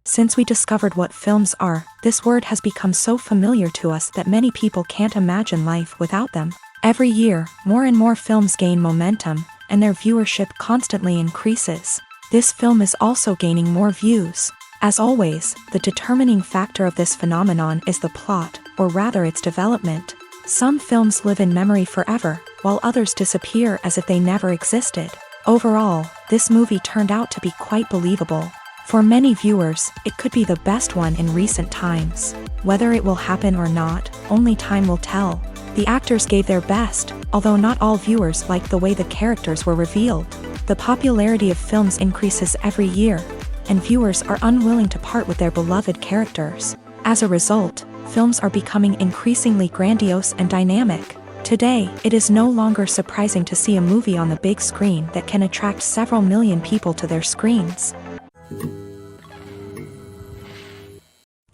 Since we discovered what films are, this word has become so familiar to us that many people can't imagine life without them. Every year, more and more films gain momentum, and their viewership constantly increases. This film is also gaining more views. As always, the determining factor of this phenomenon is the plot, or rather its development. Some films live in memory forever, while others disappear as if they never existed. Overall, this movie turned out to be quite believable. For many viewers, it could be the best one in recent times. Whether it will happen or not, only time will tell. The actors gave their best, although not all viewers liked the way the characters were revealed. The popularity of films increases every year, and viewers are unwilling to part with their beloved characters. As a result, films are becoming increasingly grandiose and dynamic. Today, it is no longer surprising to see a movie on the big screen that can attract several million people to their screens.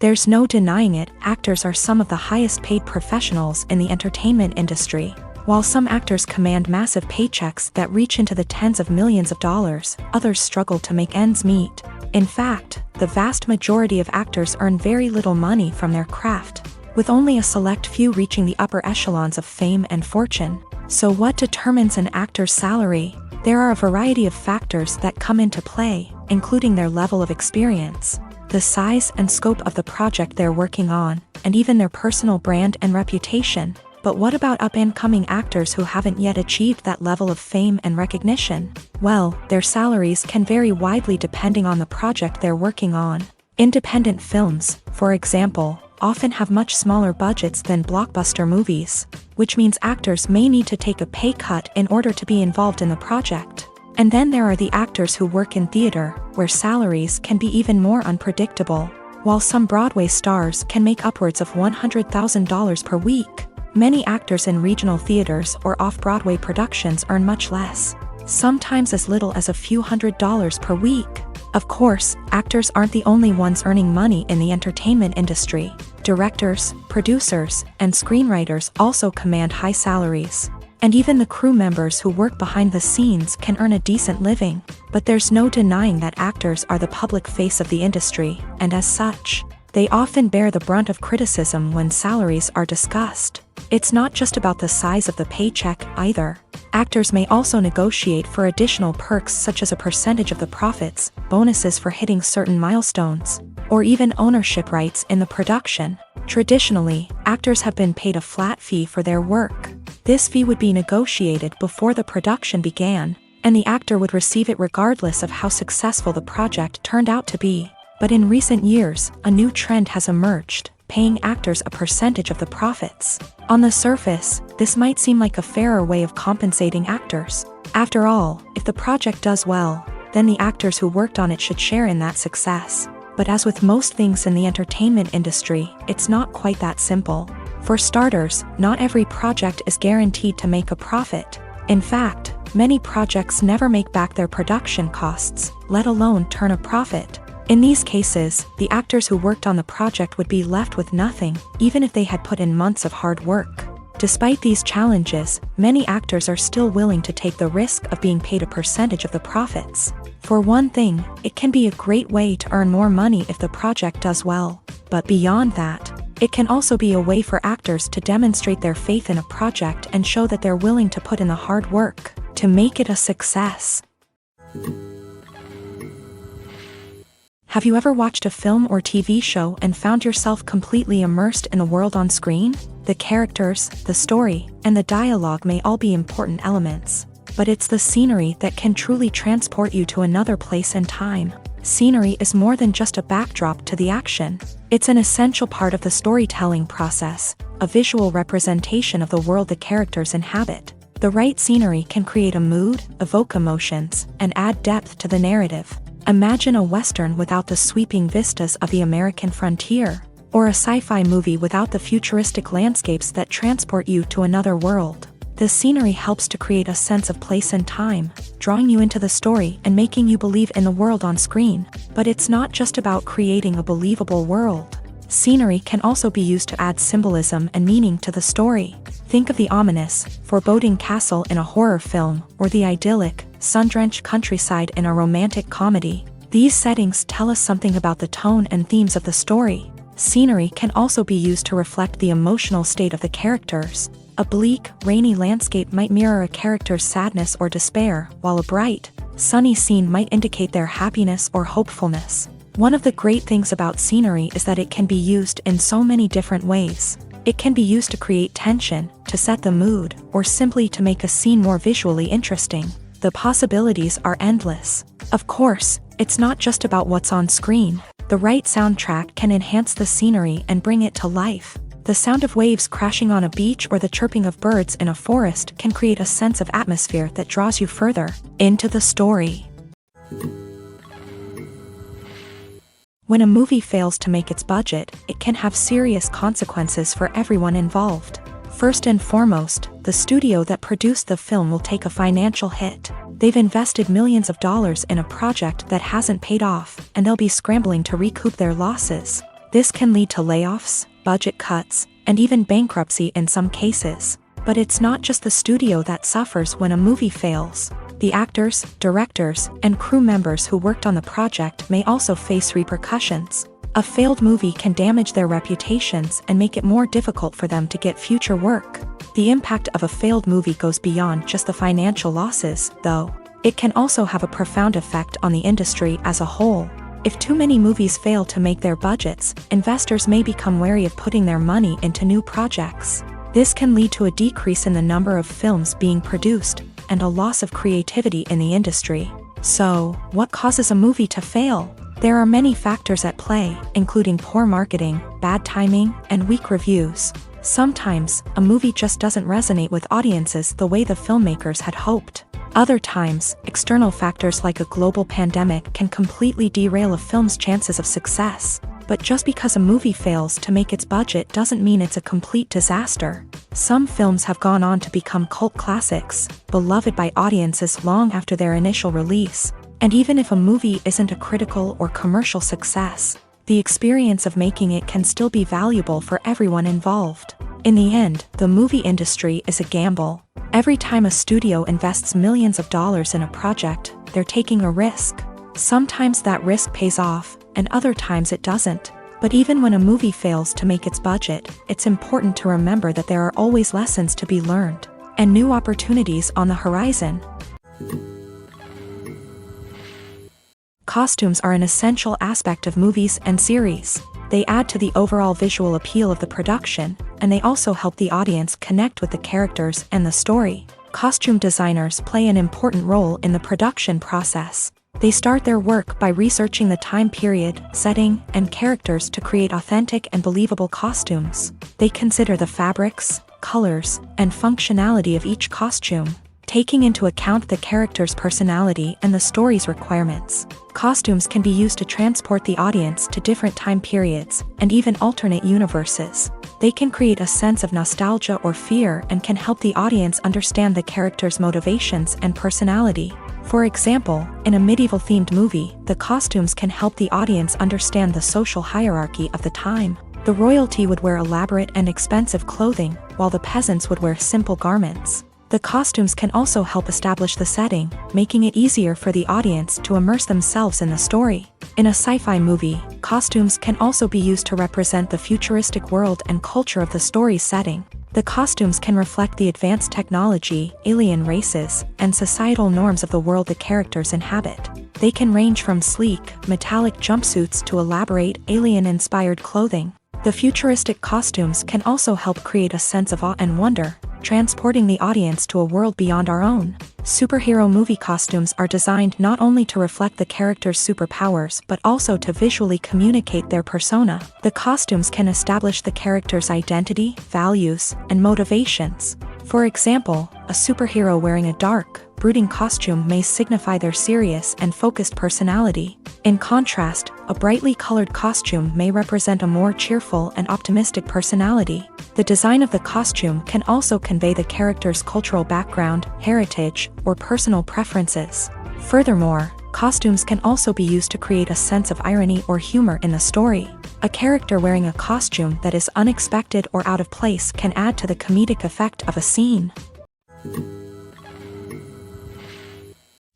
There's no denying it, actors are some of the highest paid professionals in the entertainment industry. While some actors command massive paychecks that reach into the tens of millions of dollars, others struggle to make ends meet. In fact, the vast majority of actors earn very little money from their craft, with only a select few reaching the upper echelons of fame and fortune. So what determines an actor's salary? There are a variety of factors that come into play, including their level of experience, the size and scope of the project they're working on, and even their personal brand and reputation. But what about up-and-coming actors who haven't yet achieved that level of fame and recognition? Well, their salaries can vary widely depending on the project they're working on. Independent films, for example, often have much smaller budgets than blockbuster movies, which means actors may need to take a pay cut in order to be involved in the project. And then there are the actors who work in theater, where salaries can be even more unpredictable. While some Broadway stars can make upwards of $100,000 per week, many actors in regional theaters or off-Broadway productions earn much less, sometimes as little as a few $100s per week. Of course, actors aren't the only ones earning money in the entertainment industry. Directors, producers, and screenwriters also command high salaries. And even the crew members who work behind the scenes can earn a decent living. But there's no denying that actors are the public face of the industry, and as such, they often bear the brunt of criticism when salaries are discussed. It's not just about the size of the paycheck, either. Actors may also negotiate for additional perks such as a percentage of the profits, bonuses for hitting certain milestones, or even ownership rights in the production. Traditionally, actors have been paid a flat fee for their work. This fee would be negotiated before the production began, and the actor would receive it regardless of how successful the project turned out to be. But in recent years, a new trend has emerged, paying actors a percentage of the profits. On the surface, this might seem like a fairer way of compensating actors. After all, if the project does well, then the actors who worked on it should share in that success. But as with most things in the entertainment industry, it's not quite that simple. For starters, not every project is guaranteed to make a profit. In fact, many projects never make back their production costs, let alone turn a profit. In these cases, the actors who worked on the project would be left with nothing, even if they had put in months of hard work. Despite these challenges, many actors are still willing to take the risk of being paid a percentage of the profits. For one thing, it can be a great way to earn more money if the project does well. But beyond that, it can also be a way for actors to demonstrate their faith in a project and show that they're willing to put in the hard work to make it a success. Have you ever watched a film or TV show and found yourself completely immersed in the world on screen? The characters, the story, and the dialogue may all be important elements, but it's the scenery that can truly transport you to another place and time. Scenery is more than just a backdrop to the action. It's an essential part of the storytelling process, a visual representation of the world the characters inhabit. The right scenery can create a mood, evoke emotions, and add depth to the narrative. Imagine a Western without the sweeping vistas of the American frontier, or a sci-fi movie without the futuristic landscapes that transport you to another world. The scenery helps to create a sense of place and time, drawing you into the story and making you believe in the world on screen. But it's not just about creating a believable world. Scenery can also be used to add symbolism and meaning to the story. Think of the ominous, foreboding castle in a horror film, or the idyllic, sun-drenched countryside in a romantic comedy. These settings tell us something about the tone and themes of the story. Scenery can also be used to reflect the emotional state of the characters. A bleak, rainy landscape might mirror a character's sadness or despair, while a bright, sunny scene might indicate their happiness or hopefulness. One of the great things about scenery is that it can be used in so many different ways. It can be used to create tension, to set the mood, or simply to make a scene more visually interesting. The possibilities are endless. Of course, it's not just about what's on screen. The right soundtrack can enhance the scenery and bring it to life. The sound of waves crashing on a beach or the chirping of birds in a forest can create a sense of atmosphere that draws you further into the story. When a movie fails to make its budget, it can have serious consequences for everyone involved. First and foremost, the studio that produced the film will take a financial hit. They've invested millions of dollars in a project that hasn't paid off, and they'll be scrambling to recoup their losses. This can lead to layoffs, budget cuts, and even bankruptcy in some cases. But it's not just the studio that suffers when a movie fails. The actors, directors, and crew members who worked on the project may also face repercussions. A failed movie can damage their reputations and make it more difficult for them to get future work. The impact of a failed movie goes beyond just the financial losses, though. It can also have a profound effect on the industry as a whole. If too many movies fail to make their budgets, investors may become wary of putting their money into new projects. This can lead to a decrease in the number of films being produced, and a loss of creativity in the industry. So, what causes a movie to fail? There are many factors at play, including poor marketing, bad timing, and weak reviews. Sometimes, a movie just doesn't resonate with audiences the way the filmmakers had hoped. Other times, external factors like a global pandemic can completely derail a film's chances of success. But just because a movie fails to make its budget doesn't mean it's a complete disaster. Some films have gone on to become cult classics, beloved by audiences long after their initial release. And even if a movie isn't a critical or commercial success, the experience of making it can still be valuable for everyone involved. In the end, the movie industry is a gamble. Every time a studio invests millions of dollars in a project, they're taking a risk. Sometimes that risk pays off, and other times it doesn't. But even when a movie fails to make its budget, it's important to remember that there are always lessons to be learned, and new opportunities on the horizon. Costumes are an essential aspect of movies and series. They add to the overall visual appeal of the production, and they also help the audience connect with the characters and the story. Costume designers play an important role in the production process. They start their work by researching the time period, setting, and characters to create authentic and believable costumes. They consider the fabrics, colors, and functionality of each costume, taking into account the character's personality and the story's requirements. Costumes can be used to transport the audience to different time periods and even alternate universes. They can create a sense of nostalgia or fear and can help the audience understand the character's motivations and personality. For example, in a medieval-themed movie, the costumes can help the audience understand the social hierarchy of the time. The royalty would wear elaborate and expensive clothing, while the peasants would wear simple garments. The costumes can also help establish the setting, making it easier for the audience to immerse themselves in the story. In a sci-fi movie, costumes can also be used to represent the futuristic world and culture of the story's setting. The costumes can reflect the advanced technology, alien races, and societal norms of the world the characters inhabit. They can range from sleek, metallic jumpsuits to elaborate, alien-inspired clothing. The futuristic costumes can also help create a sense of awe and wonder, transporting the audience to a world beyond our own. Superhero movie costumes are designed not only to reflect the character's superpowers but also to visually communicate their persona. The costumes can establish the character's identity, values, and motivations. For example, a superhero wearing a dark, brooding costume may signify their serious and focused personality. In contrast, a brightly colored costume may represent a more cheerful and optimistic personality. The design of the costume can also convey the character's cultural background, heritage, or personal preferences. Furthermore, costumes can also be used to create a sense of irony or humor in the story. A character wearing a costume that is unexpected or out of place can add to the comedic effect of a scene.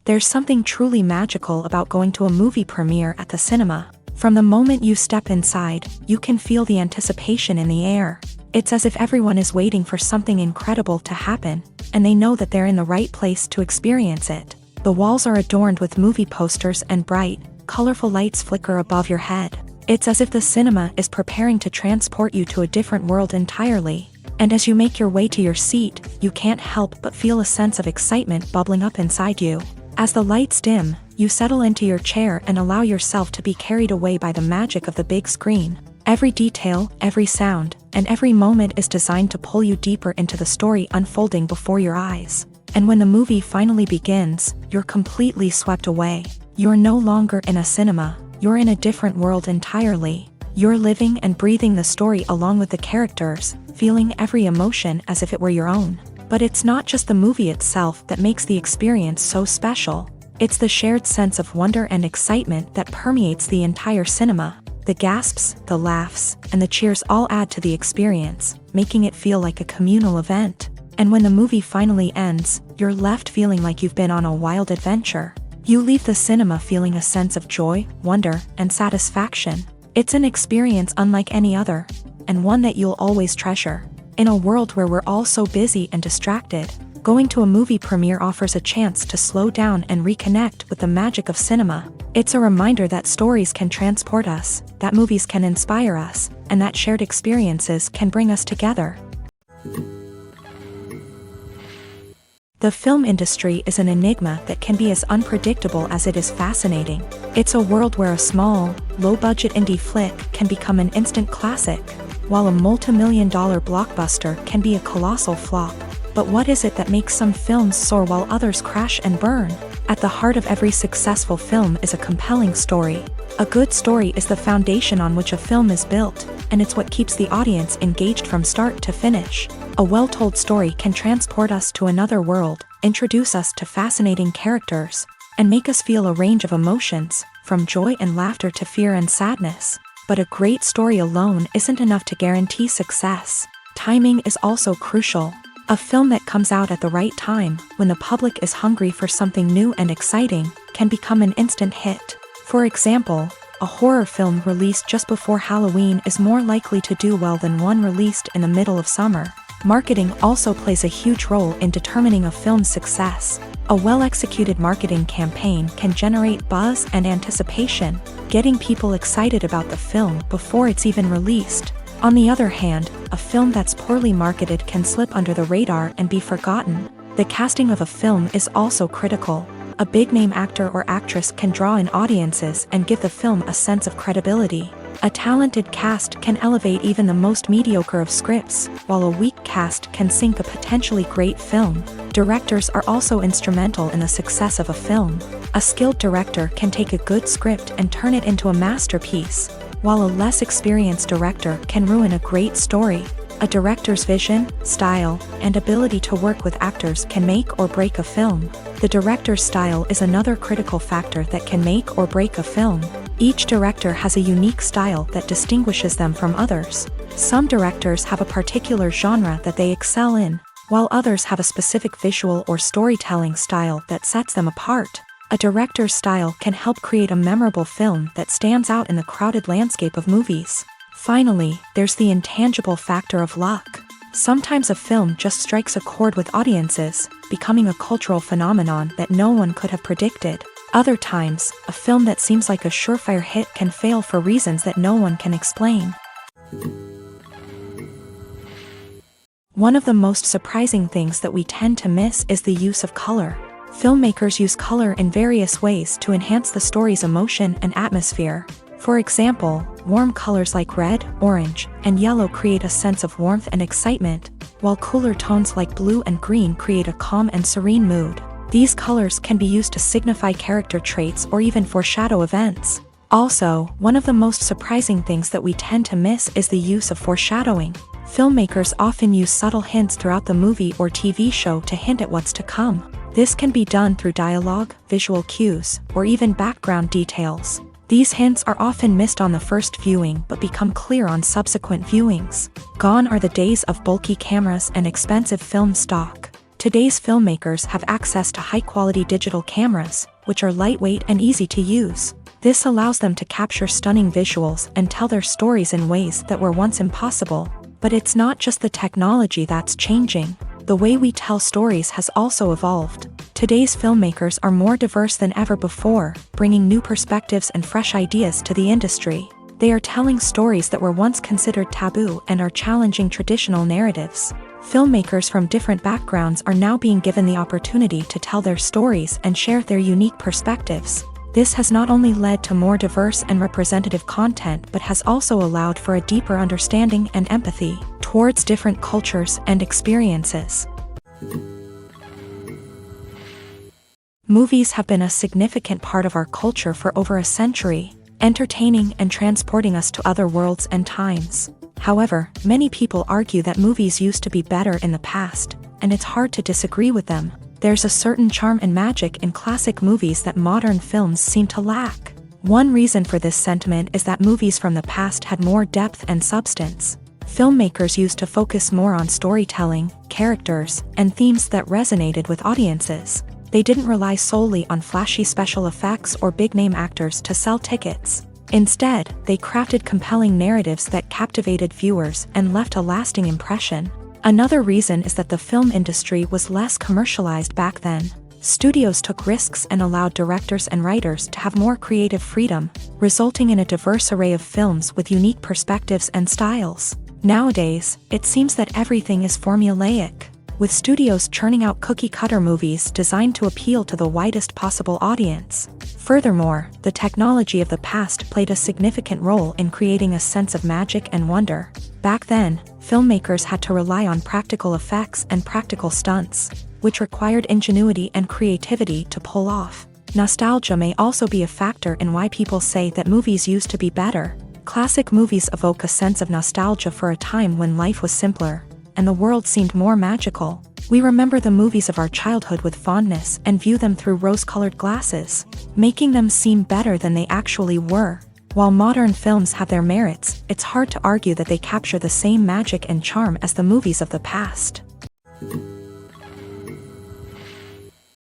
There's something truly magical about going to a movie premiere at the cinema. From the moment you step inside, you can feel the anticipation in the air. It's as if everyone is waiting for something incredible to happen, and they know that they're in the right place to experience it. The walls are adorned with movie posters and bright, colorful lights flicker above your head. It's as if the cinema is preparing to transport you to a different world entirely. And as you make your way to your seat, you can't help but feel a sense of excitement bubbling up inside you. As the lights dim, you settle into your chair and allow yourself to be carried away by the magic of the big screen. Every detail, every sound, and every moment is designed to pull you deeper into the story unfolding before your eyes. And when the movie finally begins, you're completely swept away. You're no longer in a cinema, you're in a different world entirely. You're living and breathing the story along with the characters, feeling every emotion as if it were your own. But it's not just the movie itself that makes the experience so special. It's the shared sense of wonder and excitement that permeates the entire cinema. The gasps, the laughs, and the cheers all add to the experience, making it feel like a communal event. And when the movie finally ends, you're left feeling like you've been on a wild adventure. You leave the cinema feeling a sense of joy, wonder, and satisfaction. It's an experience unlike any other, and one that you'll always treasure. In a world where we're all so busy and distracted, going to a movie premiere offers a chance to slow down and reconnect with the magic of cinema. It's a reminder that stories can transport us, that movies can inspire us, and that shared experiences can bring us together. The film industry is an enigma that can be as unpredictable as it is fascinating. It's a world where a small, low-budget indie flick can become an instant classic, while a multi-million-dollar blockbuster can be a colossal flop. But what is it that makes some films soar while others crash and burn? At the heart of every successful film is a compelling story. A good story is the foundation on which a film is built, and it's what keeps the audience engaged from start to finish. A well-told story can transport us to another world, introduce us to fascinating characters, and make us feel a range of emotions, from joy and laughter to fear and sadness. But a great story alone isn't enough to guarantee success. Timing is also crucial. A film that comes out at the right time, when the public is hungry for something new and exciting, can become an instant hit. For example, a horror film released just before Halloween is more likely to do well than one released in the middle of summer. Marketing also plays a huge role in determining a film's success. A well-executed marketing campaign can generate buzz and anticipation, getting people excited about the film before it's even released. On the other hand, a film that's poorly marketed can slip under the radar and be forgotten. The casting of a film is also critical. A big-name actor or actress can draw in audiences and give the film a sense of credibility. A talented cast can elevate even the most mediocre of scripts, while a weak cast can sink a potentially great film. Directors are also instrumental in the success of a film. A skilled director can take a good script and turn it into a masterpiece, while a less experienced director can ruin a great story. A director's vision, style, and ability to work with actors can make or break a film. The director's style is another critical factor that can make or break a film. Each director has a unique style that distinguishes them from others. Some directors have a particular genre that they excel in, while others have a specific visual or storytelling style that sets them apart. A director's style can help create a memorable film that stands out in the crowded landscape of movies. Finally, there's the intangible factor of luck. Sometimes a film just strikes a chord with audiences, becoming a cultural phenomenon that no one could have predicted. Other times, a film that seems like a surefire hit can fail for reasons that no one can explain. One of the most surprising things that we tend to miss is the use of color. Filmmakers use color in various ways to enhance the story's emotion and atmosphere. For example, warm colors like red, orange, and yellow create a sense of warmth and excitement, while cooler tones like blue and green create a calm and serene mood. These colors can be used to signify character traits or even foreshadow events. Also, one of the most surprising things that we tend to miss is the use of foreshadowing. Filmmakers often use subtle hints throughout the movie or TV show to hint at what's to come. This can be done through dialogue, visual cues, or even background details. These hints are often missed on the first viewing but become clear on subsequent viewings. Gone are the days of bulky cameras and expensive film stock. Today's filmmakers have access to high-quality digital cameras, which are lightweight and easy to use. This allows them to capture stunning visuals and tell their stories in ways that were once impossible. But it's not just the technology that's changing. The way we tell stories has also evolved. Today's filmmakers are more diverse than ever before, bringing new perspectives and fresh ideas to the industry. They are telling stories that were once considered taboo and are challenging traditional narratives. Filmmakers from different backgrounds are now being given the opportunity to tell their stories and share their unique perspectives. This has not only led to more diverse and representative content but has also allowed for a deeper understanding and empathy towards different cultures and experiences. Movies have been a significant part of our culture for over a century, entertaining and transporting us to other worlds and times. However, many people argue that movies used to be better in the past, and it's hard to disagree with them. There's a certain charm and magic in classic movies that modern films seem to lack. One reason for this sentiment is that movies from the past had more depth and substance. Filmmakers used to focus more on storytelling, characters, and themes that resonated with audiences. They didn't rely solely on flashy special effects or big-name actors to sell tickets. Instead, they crafted compelling narratives that captivated viewers and left a lasting impression. Another reason is that the film industry was less commercialized back then. Studios took risks and allowed directors and writers to have more creative freedom, resulting in a diverse array of films with unique perspectives and styles. Nowadays, it seems that everything is formulaic, with studios churning out cookie-cutter movies designed to appeal to the widest possible audience. Furthermore, the technology of the past played a significant role in creating a sense of magic and wonder. Back then, filmmakers had to rely on practical effects and practical stunts, which required ingenuity and creativity to pull off. Nostalgia may also be a factor in why people say that movies used to be better. Classic movies evoke a sense of nostalgia for a time when life was simpler, and the world seemed more magical. We remember the movies of our childhood with fondness and view them through rose-colored glasses, making them seem better than they actually were. While modern films have their merits, it's hard to argue that they capture the same magic and charm as the movies of the past.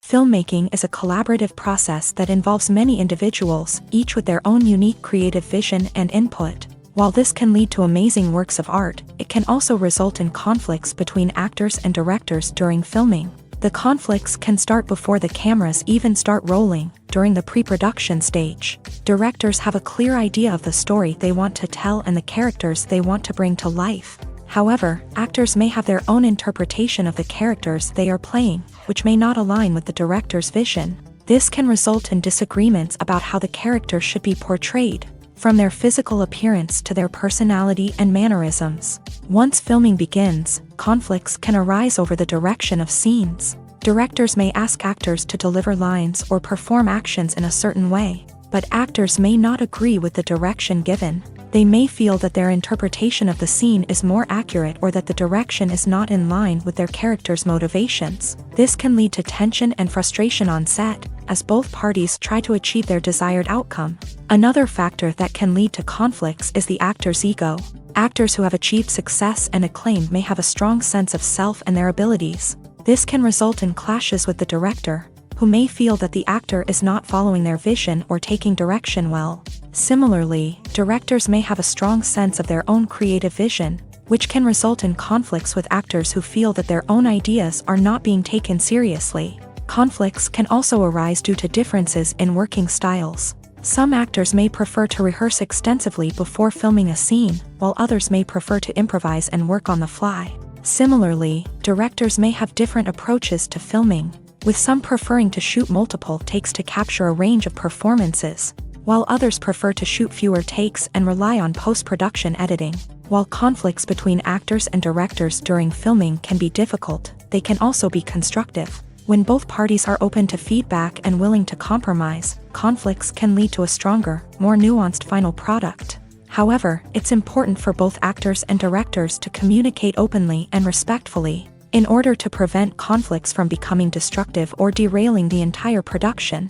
Filmmaking is a collaborative process that involves many individuals, each with their own unique creative vision and input. While this can lead to amazing works of art, it can also result in conflicts between actors and directors during filming. The conflicts can start before the cameras even start rolling, during the pre-production stage. Directors have a clear idea of the story they want to tell and the characters they want to bring to life. However, actors may have their own interpretation of the characters they are playing, which may not align with the director's vision. This can result in disagreements about how the character should be portrayed, from their physical appearance to their personality and mannerisms. Once filming begins, conflicts can arise over the direction of scenes. Directors may ask actors to deliver lines or perform actions in a certain way, but actors may not agree with the direction given. They may feel that their interpretation of the scene is more accurate or that the direction is not in line with their character's motivations. This can lead to tension and frustration on set, as both parties try to achieve their desired outcome. Another factor that can lead to conflicts is the actor's ego. Actors who have achieved success and acclaim may have a strong sense of self and their abilities. This can result in clashes with the director, who may feel that the actor is not following their vision or taking direction well. Similarly, directors may have a strong sense of their own creative vision, which can result in conflicts with actors who feel that their own ideas are not being taken seriously. Conflicts can also arise due to differences in working styles. Some actors may prefer to rehearse extensively before filming a scene, while others may prefer to improvise and work on the fly. Similarly, directors may have different approaches to filming, with some preferring to shoot multiple takes to capture a range of performances, while others prefer to shoot fewer takes and rely on post-production editing. While conflicts between actors and directors during filming can be difficult, they can also be constructive. When both parties are open to feedback and willing to compromise, conflicts can lead to a stronger, more nuanced final product. However, it's important for both actors and directors to communicate openly and respectfully, in order to prevent conflicts from becoming destructive or derailing the entire production.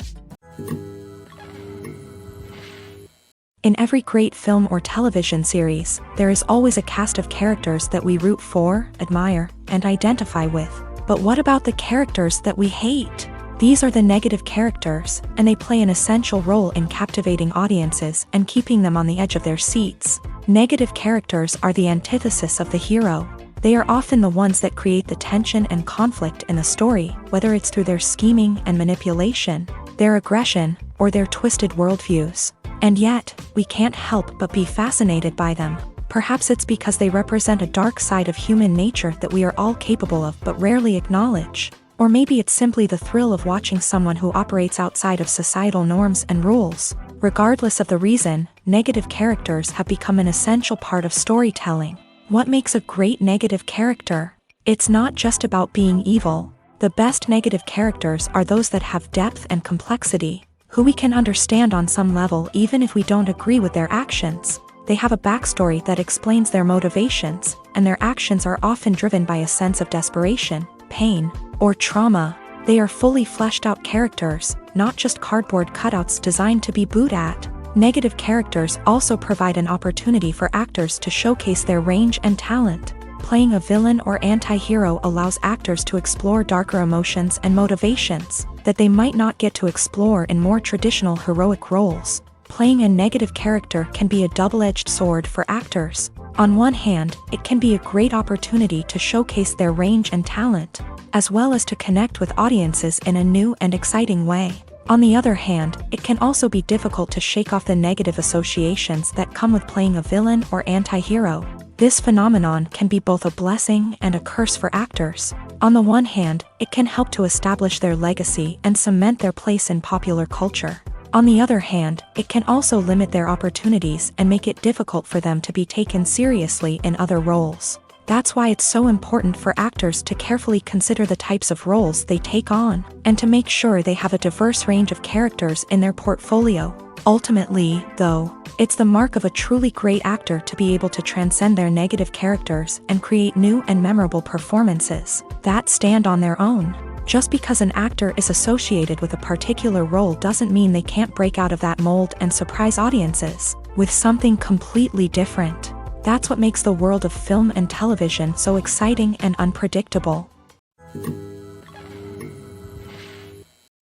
In every great film or television series, there is always a cast of characters that we root for, admire, and identify with. But what about the characters that we hate? These are the negative characters, and they play an essential role in captivating audiences and keeping them on the edge of their seats. Negative characters are the antithesis of the hero. They are often the ones that create the tension and conflict in the story, whether it's through their scheming and manipulation, their aggression, or their twisted worldviews. And yet, we can't help but be fascinated by them. Perhaps it's because they represent a dark side of human nature that we are all capable of but rarely acknowledge. Or maybe it's simply the thrill of watching someone who operates outside of societal norms and rules. Regardless of the reason, negative characters have become an essential part of storytelling. What makes a great negative character? It's not just about being evil. The best negative characters are those that have depth and complexity, who we can understand on some level even if we don't agree with their actions. They have a backstory that explains their motivations, and their actions are often driven by a sense of desperation, pain, or trauma. They are fully fleshed out characters, not just cardboard cutouts designed to be booed at. Negative characters also provide an opportunity for actors to showcase their range and talent. Playing a villain or anti-hero allows actors to explore darker emotions and motivations that they might not get to explore in more traditional heroic roles. Playing a negative character can be a double-edged sword for actors. On one hand, it can be a great opportunity to showcase their range and talent, as well as to connect with audiences in a new and exciting way. On the other hand, it can also be difficult to shake off the negative associations that come with playing a villain or anti-hero. This phenomenon can be both a blessing and a curse for actors. On the one hand, it can help to establish their legacy and cement their place in popular culture. On the other hand, it can also limit their opportunities and make it difficult for them to be taken seriously in other roles. That's why it's so important for actors to carefully consider the types of roles they take on, and to make sure they have a diverse range of characters in their portfolio. Ultimately, though, it's the mark of a truly great actor to be able to transcend their negative characters and create new and memorable performances that stand on their own. Just because an actor is associated with a particular role doesn't mean they can't break out of that mold and surprise audiences with something completely different. That's what makes the world of film and television so exciting and unpredictable.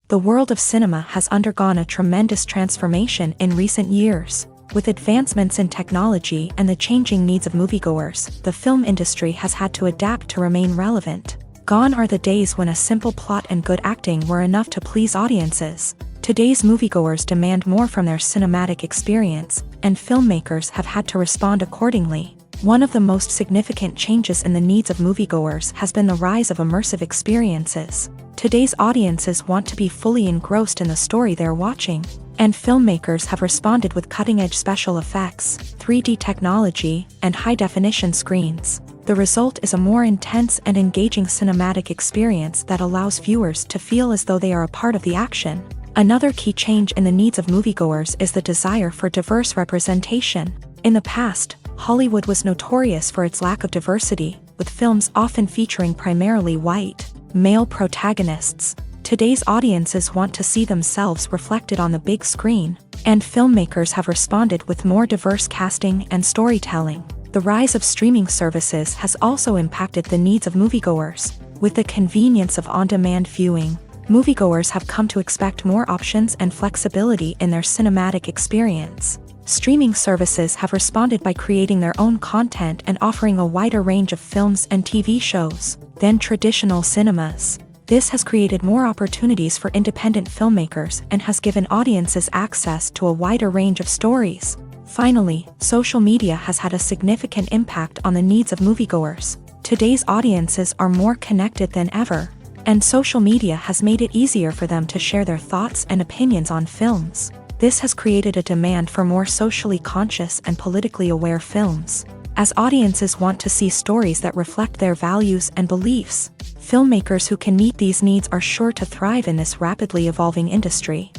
The world of cinema has undergone a tremendous transformation in recent years. With advancements in technology and the changing needs of moviegoers, the film industry has had to adapt to remain relevant. Gone are the days when a simple plot and good acting were enough to please audiences. Today's moviegoers demand more from their cinematic experience, and filmmakers have had to respond accordingly. One of the most significant changes in the needs of moviegoers has been the rise of immersive experiences. Today's audiences want to be fully engrossed in the story they're watching, and filmmakers have responded with cutting-edge special effects, 3D technology, and high-definition screens. The result is a more intense and engaging cinematic experience that allows viewers to feel as though they are a part of the action. Another key change in the needs of moviegoers is the desire for diverse representation. In the past, Hollywood was notorious for its lack of diversity, with films often featuring primarily white, male protagonists. Today's audiences want to see themselves reflected on the big screen, and filmmakers have responded with more diverse casting and storytelling. The rise of streaming services has also impacted the needs of moviegoers. With the convenience of on-demand viewing, moviegoers have come to expect more options and flexibility in their cinematic experience. Streaming services have responded by creating their own content and offering a wider range of films and TV shows than traditional cinemas. This has created more opportunities for independent filmmakers and has given audiences access to a wider range of stories. Finally, social media has had a significant impact on the needs of moviegoers. Today's audiences are more connected than ever, and social media has made it easier for them to share their thoughts and opinions on films. This has created a demand for more socially conscious and politically aware films. As audiences want to see stories that reflect their values and beliefs, filmmakers who can meet these needs are sure to thrive in this rapidly evolving industry.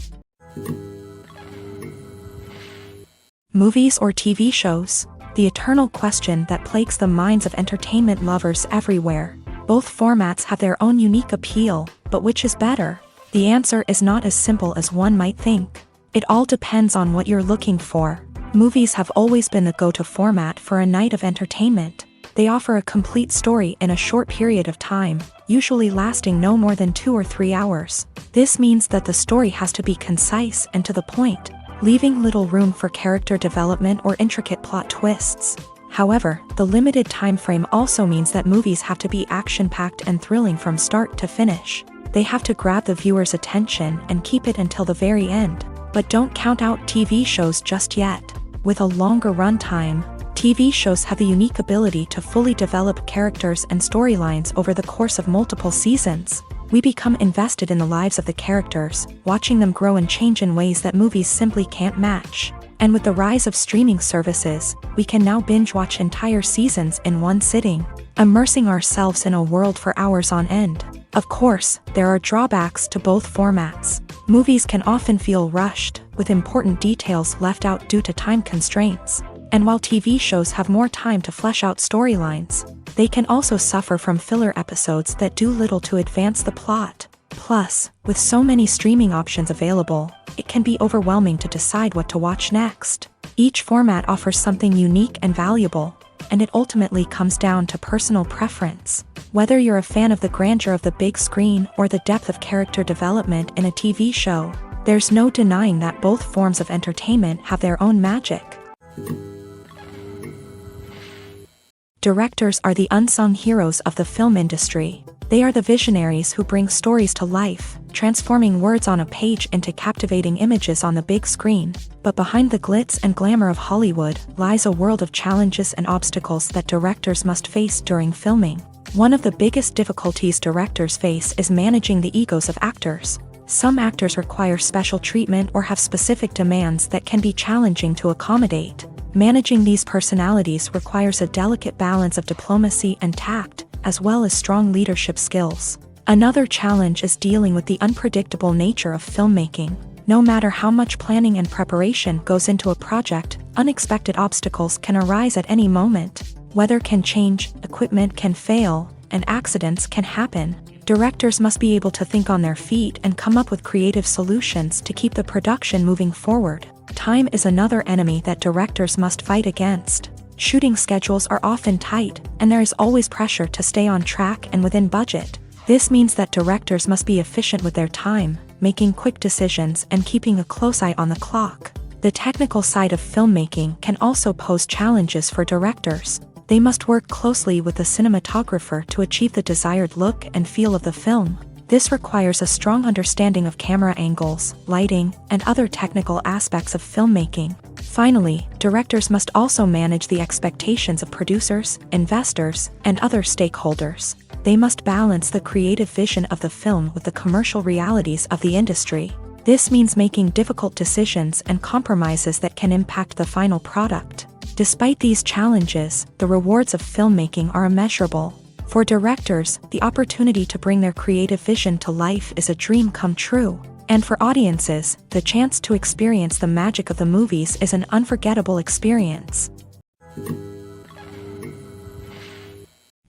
Movies or TV shows? The eternal question that plagues the minds of entertainment lovers everywhere. Both formats have their own unique appeal, but which is better? The answer is not as simple as one might think. It all depends on what you're looking for. Movies have always been the go-to format for a night of entertainment. They offer a complete story in a short period of time, usually lasting no more than 2 or 3 hours. This means that the story has to be concise and to the point, leaving little room for character development or intricate plot twists. However, the limited time frame also means that movies have to be action-packed and thrilling from start to finish. They have to grab the viewer's attention and keep it until the very end. But don't count out TV shows just yet. With a longer runtime, TV shows have the unique ability to fully develop characters and storylines over the course of multiple seasons. We become invested in the lives of the characters, watching them grow and change in ways that movies simply can't match. And with the rise of streaming services, we can now binge-watch entire seasons in one sitting, immersing ourselves in a world for hours on end. Of course, there are drawbacks to both formats. Movies can often feel rushed, with important details left out due to time constraints. And while TV shows have more time to flesh out storylines, they can also suffer from filler episodes that do little to advance the plot. Plus, with so many streaming options available, it can be overwhelming to decide what to watch next. Each format offers something unique and valuable, and it ultimately comes down to personal preference. Whether you're a fan of the grandeur of the big screen or the depth of character development in a TV show, there's no denying that both forms of entertainment have their own magic. Directors are the unsung heroes of the film industry. They are the visionaries who bring stories to life, transforming words on a page into captivating images on the big screen. But behind the glitz and glamour of Hollywood lies a world of challenges and obstacles that directors must face during filming. One of the biggest difficulties directors face is managing the egos of actors. Some actors require special treatment or have specific demands that can be challenging to accommodate. Managing these personalities requires a delicate balance of diplomacy and tact, as well as strong leadership skills. Another challenge is dealing with the unpredictable nature of filmmaking. No matter how much planning and preparation goes into a project, unexpected obstacles can arise at any moment. Weather can change, equipment can fail, and accidents can happen. Directors must be able to think on their feet and come up with creative solutions to keep the production moving forward. Time is another enemy that directors must fight against. Shooting schedules are often tight, and there is always pressure to stay on track and within budget. This means that directors must be efficient with their time, making quick decisions and keeping a close eye on the clock. The technical side of filmmaking can also pose challenges for directors. They must work closely with the cinematographer to achieve the desired look and feel of the film. This requires a strong understanding of camera angles, lighting, and other technical aspects of filmmaking. Finally, directors must also manage the expectations of producers, investors, and other stakeholders. They must balance the creative vision of the film with the commercial realities of the industry. This means making difficult decisions and compromises that can impact the final product. Despite these challenges, the rewards of filmmaking are immeasurable. For directors, the opportunity to bring their creative vision to life is a dream come true. And for audiences, the chance to experience the magic of the movies is an unforgettable experience.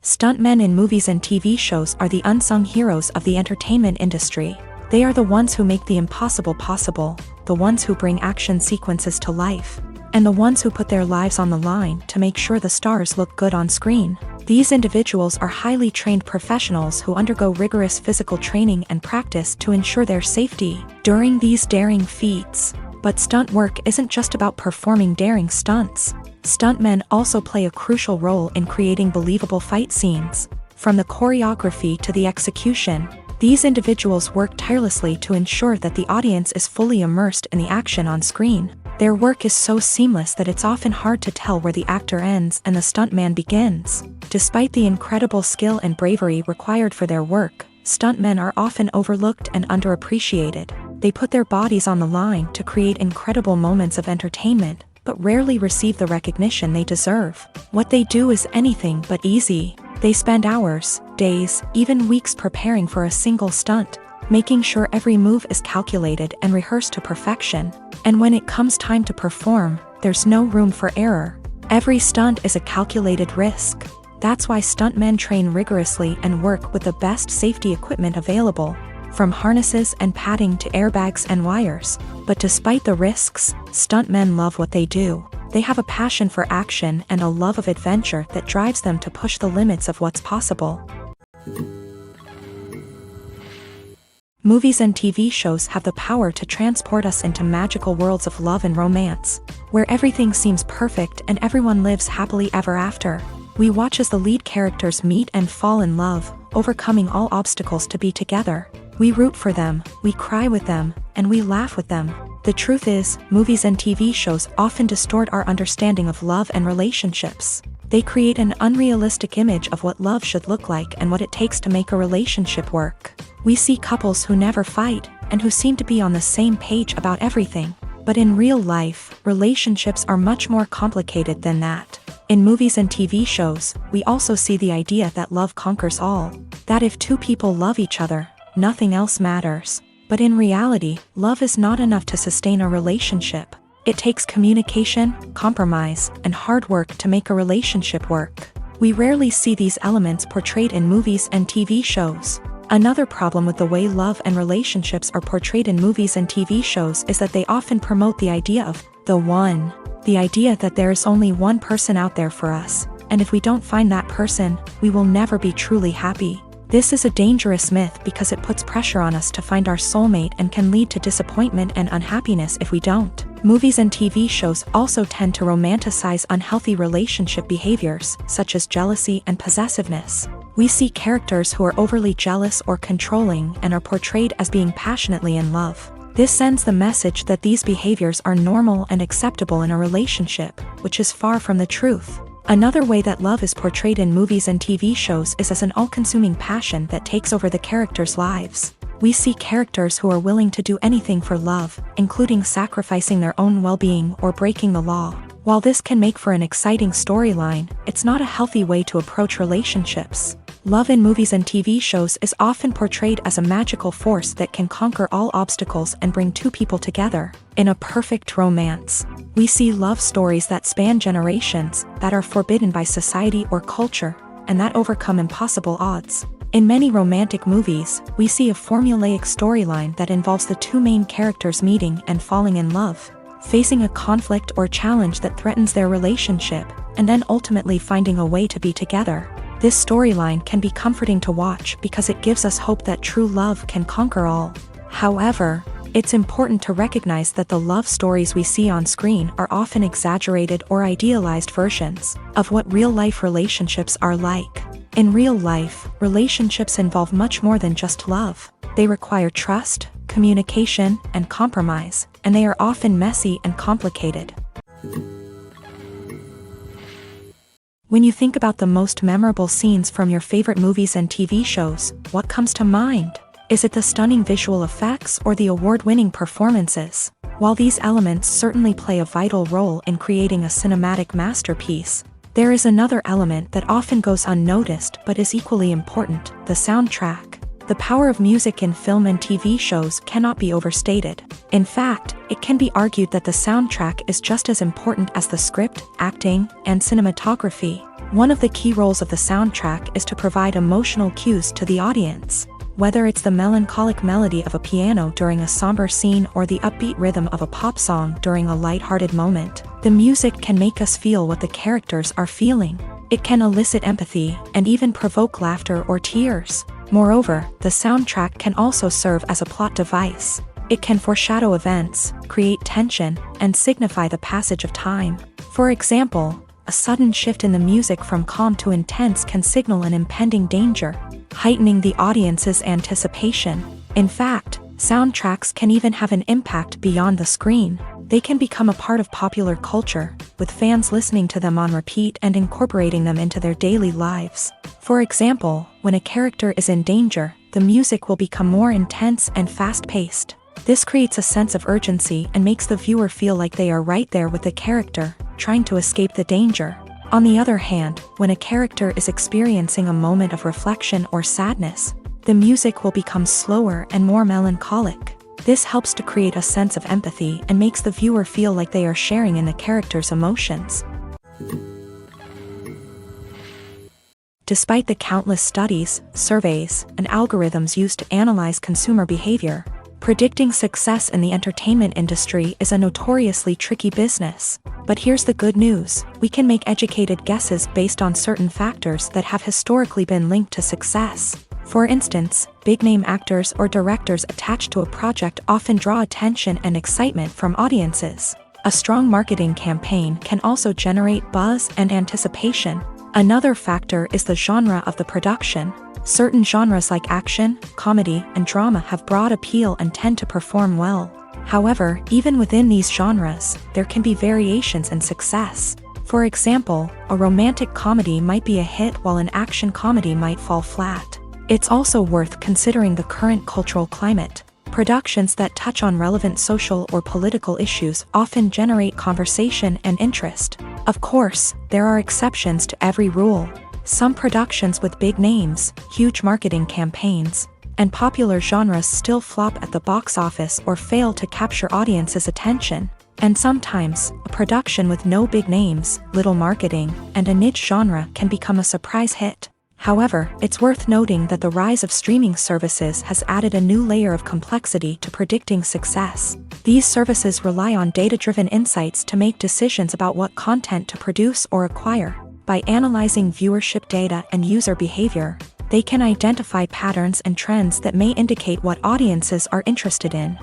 Stuntmen in movies and TV shows are the unsung heroes of the entertainment industry. They are the ones who make the impossible possible, the ones who bring action sequences to life, and the ones who put their lives on the line to make sure the stars look good on screen. These individuals are highly trained professionals who undergo rigorous physical training and practice to ensure their safety during these daring feats. But stunt work isn't just about performing daring stunts. Stuntmen also play a crucial role in creating believable fight scenes. From the choreography to the execution, these individuals work tirelessly to ensure that the audience is fully immersed in the action on screen. Their work is so seamless that it's often hard to tell where the actor ends and the stuntman begins. Despite the incredible skill and bravery required for their work, stuntmen are often overlooked and underappreciated. They put their bodies on the line to create incredible moments of entertainment, but rarely receive the recognition they deserve. What they do is anything but easy. They spend hours, days, even weeks preparing for a single stunt, making sure every move is calculated and rehearsed to perfection. And when it comes time to perform, there's no room for error. Every stunt is a calculated risk. That's why stuntmen train rigorously and work with the best safety equipment available. from harnesses and padding to airbags and wires. But despite the risks, stuntmen love what they do. They have a passion for action and a love of adventure that drives them to push the limits of what's possible. Movies and TV shows have the power to transport us into magical worlds of love and romance, where everything seems perfect and everyone lives happily ever after. We watch as the lead characters meet and fall in love, overcoming all obstacles to be together. We root for them, we cry with them, and we laugh with them. The truth is, movies and TV shows often distort our understanding of love and relationships. They create an unrealistic image of what love should look like and what it takes to make a relationship work. We see couples who never fight, and who seem to be on the same page about everything. But in real life, relationships are much more complicated than that. In movies and TV shows, we also see the idea that love conquers all. That if two people love each other, nothing else matters. But in reality, love is not enough to sustain a relationship. It takes communication, compromise, and hard work to make a relationship work. We rarely see these elements portrayed in movies and TV shows. Another problem with the way love and relationships are portrayed in movies and TV shows is that they often promote the idea of the one. The idea that there is only one person out there for us, and if we don't find that person, we will never be truly happy. This is a dangerous myth because it puts pressure on us to find our soulmate and can lead to disappointment and unhappiness if we don't. Movies and TV shows also tend to romanticize unhealthy relationship behaviors, such as jealousy and possessiveness. We see characters who are overly jealous or controlling and are portrayed as being passionately in love. This sends the message that these behaviors are normal and acceptable in a relationship, which is far from the truth. Another way that love is portrayed in movies and TV shows is as an all-consuming passion that takes over the characters' lives. We see characters who are willing to do anything for love, including sacrificing their own well-being or breaking the law. While this can make for an exciting storyline, it's not a healthy way to approach relationships. Love in movies and TV shows is often portrayed as a magical force that can conquer all obstacles and bring two people together. In a perfect romance, we see love stories that span generations, that are forbidden by society or culture, and that overcome impossible odds. In many romantic movies, we see a formulaic storyline that involves the two main characters meeting and falling in love, facing a conflict or challenge that threatens their relationship, and then ultimately finding a way to be together. This storyline can be comforting to watch because it gives us hope that true love can conquer all. However, it's important to recognize that the love stories we see on screen are often exaggerated or idealized versions of what real-life relationships are like. In real life, relationships involve much more than just love. They require trust, communication, and compromise, and they are often messy and complicated. When you think about the most memorable scenes from your favorite movies and TV shows, what comes to mind? Is it the stunning visual effects or the award-winning performances? While these elements certainly play a vital role in creating a cinematic masterpiece, there is another element that often goes unnoticed but is equally important: the soundtrack. The power of music in film and TV shows cannot be overstated. In fact, it can be argued that the soundtrack is just as important as the script, acting, and cinematography. One of the key roles of the soundtrack is to provide emotional cues to the audience. Whether it's the melancholic melody of a piano during a somber scene or the upbeat rhythm of a pop song during a lighthearted moment, the music can make us feel what the characters are feeling. It can elicit empathy and even provoke laughter or tears. Moreover, the soundtrack can also serve as a plot device. It can foreshadow events, create tension, and signify the passage of time. For example, a sudden shift in the music from calm to intense can signal an impending danger, heightening the audience's anticipation. In fact, soundtracks can even have an impact beyond the screen. They can become a part of popular culture, with fans listening to them on repeat and incorporating them into their daily lives. For example, when a character is in danger, the music will become more intense and fast-paced. This creates a sense of urgency and makes the viewer feel like they are right there with the character, trying to escape the danger. On the other hand, when a character is experiencing a moment of reflection or sadness, the music will become slower and more melancholic. This helps to create a sense of empathy and makes the viewer feel like they are sharing in the character's emotions. Despite the countless studies, surveys, and algorithms used to analyze consumer behavior, predicting success in the entertainment industry is a notoriously tricky business. But here's the good news: we can make educated guesses based on certain factors that have historically been linked to success. For instance, big-name actors or directors attached to a project often draw attention and excitement from audiences. A strong marketing campaign can also generate buzz and anticipation. Another factor is the genre of the production. Certain genres like action, comedy, and drama have broad appeal and tend to perform well. However, even within these genres, there can be variations in success. For example, a romantic comedy might be a hit while an action comedy might fall flat. It's also worth considering the current cultural climate. Productions that touch on relevant social or political issues often generate conversation and interest. Of course, there are exceptions to every rule. Some productions with big names, huge marketing campaigns, and popular genres still flop at the box office or fail to capture audiences' attention. And sometimes, a production with no big names, little marketing, and a niche genre can become a surprise hit. However, it's worth noting that the rise of streaming services has added a new layer of complexity to predicting success. These services rely on data-driven insights to make decisions about what content to produce or acquire. By analyzing viewership data and user behavior, they can identify patterns and trends that may indicate what audiences are interested in.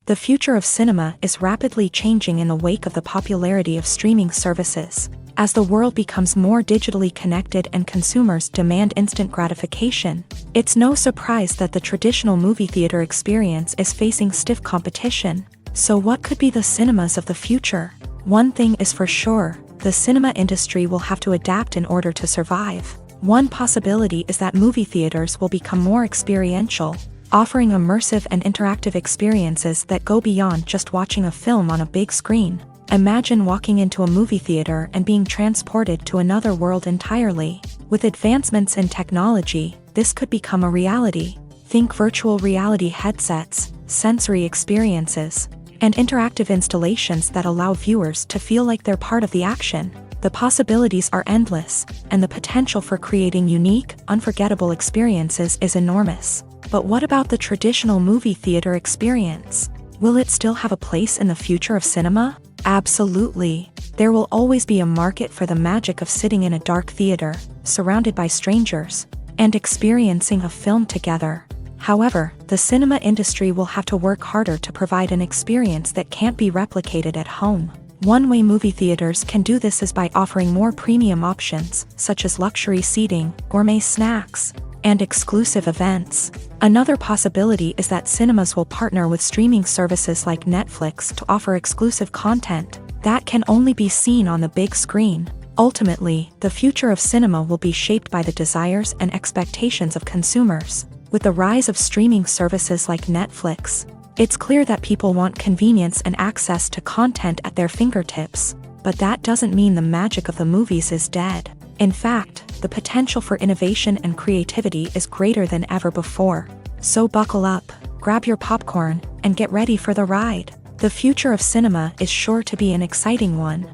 The future of cinema is rapidly changing in the wake of the popularity of streaming services. As the world becomes more digitally connected and consumers demand instant gratification, it's no surprise that the traditional movie theater experience is facing stiff competition. So what could be the cinemas of the future? One thing is for sure: the cinema industry will have to adapt in order to survive. One possibility is that movie theaters will become more experiential, offering immersive and interactive experiences that go beyond just watching a film on a big screen. Imagine walking into a movie theater and being transported to another world entirely. With advancements in technology, this could become a reality. Think virtual reality headsets, sensory experiences, and interactive installations that allow viewers to feel like they're part of the action. The possibilities are endless, and the potential for creating unique, unforgettable experiences is enormous. But what about the traditional movie theater experience? Will it still have a place in the future of cinema? Absolutely. There will always be a market for the magic of sitting in a dark theater, surrounded by strangers, and experiencing a film together. However, the cinema industry will have to work harder to provide an experience that can't be replicated at home. One way movie theaters can do this is by offering more premium options, such as luxury seating, gourmet snacks, and exclusive events. Another possibility is that cinemas will partner with streaming services like Netflix to offer exclusive content that can only be seen on the big screen. Ultimately, the future of cinema will be shaped by the desires and expectations of consumers. With the rise of streaming services like Netflix, it's clear that people want convenience and access to content at their fingertips. But that doesn't mean the magic of the movies is dead. In fact, the potential for innovation and creativity is greater than ever before. So buckle up, grab your popcorn, and get ready for the ride. The future of cinema is sure to be an exciting one.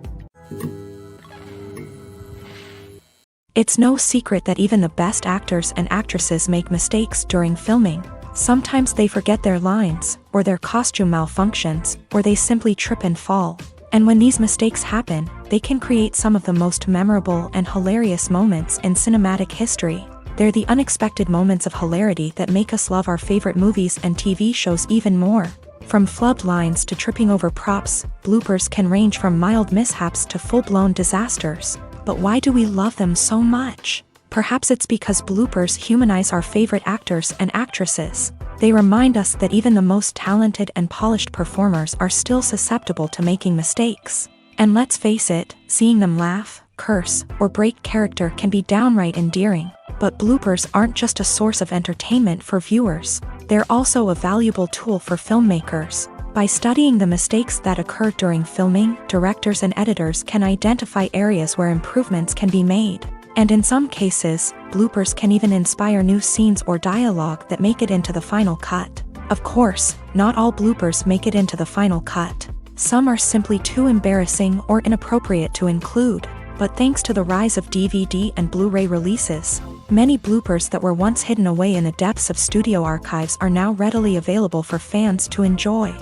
It's no secret that even the best actors and actresses make mistakes during filming. Sometimes they forget their lines, or their costume malfunctions, or they simply trip and fall. And when these mistakes happen, they can create some of the most memorable and hilarious moments in cinematic history. They're the unexpected moments of hilarity that make us love our favorite movies and TV shows even more. From flubbed lines to tripping over props, bloopers can range from mild mishaps to full-blown disasters. But why do we love them so much? Perhaps it's because bloopers humanize our favorite actors and actresses. They remind us that even the most talented and polished performers are still susceptible to making mistakes. And let's face it, seeing them laugh, curse, or break character can be downright endearing. But bloopers aren't just a source of entertainment for viewers. They're also a valuable tool for filmmakers. By studying the mistakes that occur during filming, directors and editors can identify areas where improvements can be made. And in some cases, bloopers can even inspire new scenes or dialogue that make it into the final cut. Of course, not all bloopers make it into the final cut. Some are simply too embarrassing or inappropriate to include. But thanks to the rise of DVD and Blu-ray releases, many bloopers that were once hidden away in the depths of studio archives are now readily available for fans to enjoy.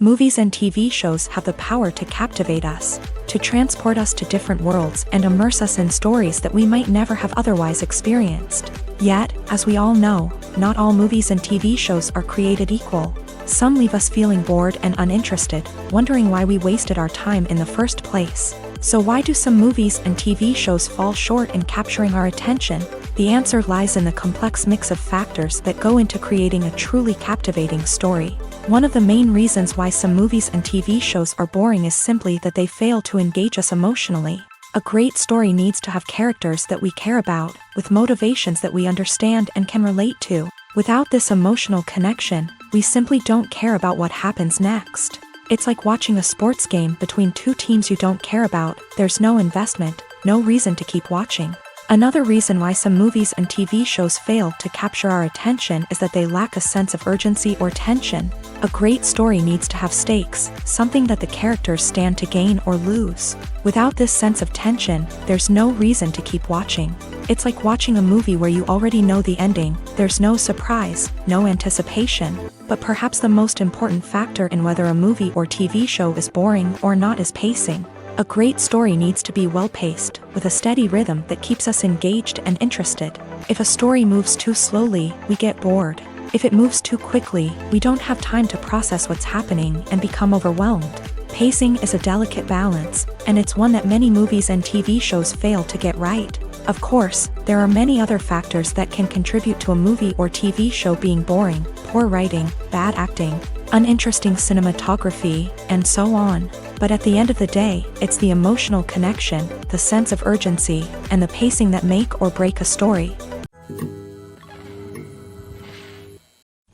Movies and TV shows have the power to captivate us, to transport us to different worlds and immerse us in stories that we might never have otherwise experienced. Yet, as we all know, not all movies and TV shows are created equal. Some leave us feeling bored and uninterested, wondering why we wasted our time in the first place. So why do some movies and TV shows fall short in capturing our attention? The answer lies in the complex mix of factors that go into creating a truly captivating story. One of the main reasons why some movies and TV shows are boring is simply that they fail to engage us emotionally. A great story needs to have characters that we care about, with motivations that we understand and can relate to. Without this emotional connection, we simply don't care about what happens next. It's like watching a sports game between two teams you don't care about. There's no investment, no reason to keep watching. Another reason why some movies and TV shows fail to capture our attention is that they lack a sense of urgency or tension. A great story needs to have stakes, something that the characters stand to gain or lose. Without this sense of tension, there's no reason to keep watching. It's like watching a movie where you already know the ending. There's no surprise, no anticipation. But perhaps the most important factor in whether a movie or TV show is boring or not is pacing. A great story needs to be well-paced, with a steady rhythm that keeps us engaged and interested. If a story moves too slowly, we get bored. If it moves too quickly, we don't have time to process what's happening and become overwhelmed. Pacing is a delicate balance, and it's one that many movies and TV shows fail to get right. Of course, there are many other factors that can contribute to a movie or TV show being boring: poor writing, bad acting, uninteresting cinematography, and so on. But at the end of the day, it's the emotional connection, the sense of urgency, and the pacing that make or break a story.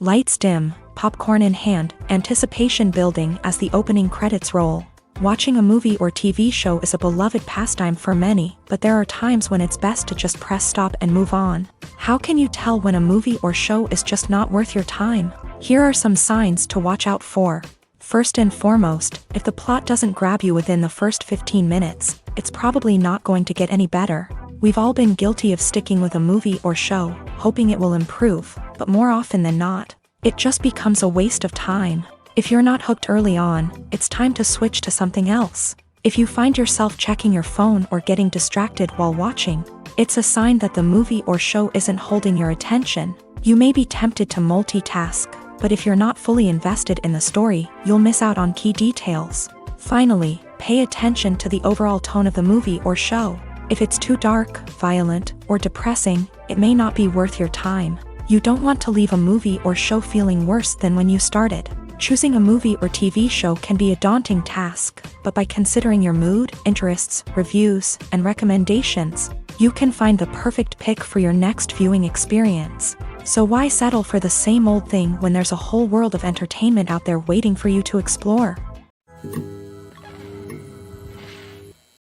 Lights dim, popcorn in hand, anticipation building as the opening credits roll. Watching a movie or TV show is a beloved pastime for many, but there are times when it's best to just press stop and move on. How can you tell when a movie or show is just not worth your time? Here are some signs to watch out for. First and foremost, if the plot doesn't grab you within the first 15 minutes, it's probably not going to get any better. We've all been guilty of sticking with a movie or show, hoping it will improve, but more often than not, it just becomes a waste of time. If you're not hooked early on, it's time to switch to something else. If you find yourself checking your phone or getting distracted while watching, it's a sign that the movie or show isn't holding your attention. You may be tempted to multitask, but if you're not fully invested in the story, you'll miss out on key details. Finally, pay attention to the overall tone of the movie or show. If it's too dark, violent, or depressing, it may not be worth your time. You don't want to leave a movie or show feeling worse than when you started. Choosing a movie or TV show can be a daunting task, but by considering your mood, interests, reviews, and recommendations, you can find the perfect pick for your next viewing experience. So why settle for the same old thing when there's a whole world of entertainment out there waiting for you to explore?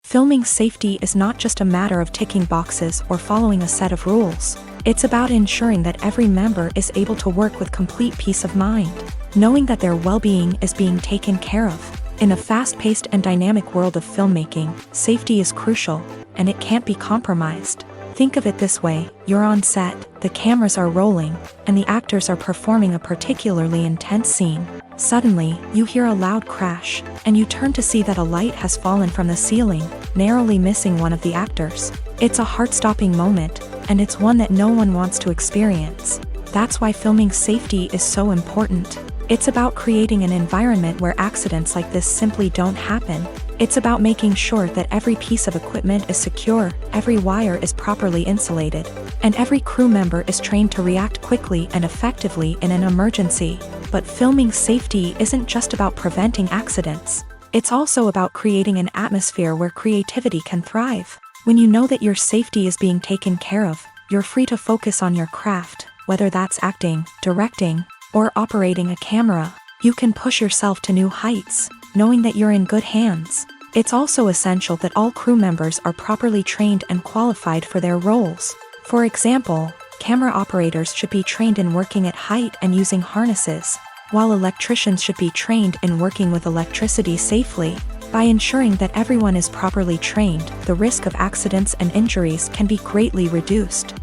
Filming safety is not just a matter of ticking boxes or following a set of rules. It's about ensuring that every member is able to work with complete peace of mind, knowing that their well-being is being taken care of. In a fast-paced and dynamic world of filmmaking, safety is crucial, and it can't be compromised. Think of it this way: you're on set, the cameras are rolling, and the actors are performing a particularly intense scene. Suddenly, you hear a loud crash, and you turn to see that a light has fallen from the ceiling, narrowly missing one of the actors. It's a heart-stopping moment, and it's one that no one wants to experience. That's why filming safety is so important. It's about creating an environment where accidents like this simply don't happen. It's about making sure that every piece of equipment is secure, every wire is properly insulated, and every crew member is trained to react quickly and effectively in an emergency. But filming safety isn't just about preventing accidents. It's also about creating an atmosphere where creativity can thrive. When you know that your safety is being taken care of, you're free to focus on your craft, whether that's acting, directing, or operating a camera. You can push yourself to new heights, knowing that you're in good hands. It's also essential that all crew members are properly trained and qualified for their roles. For example, camera operators should be trained in working at height and using harnesses, while electricians should be trained in working with electricity safely. By ensuring that everyone is properly trained, the risk of accidents and injuries can be greatly reduced.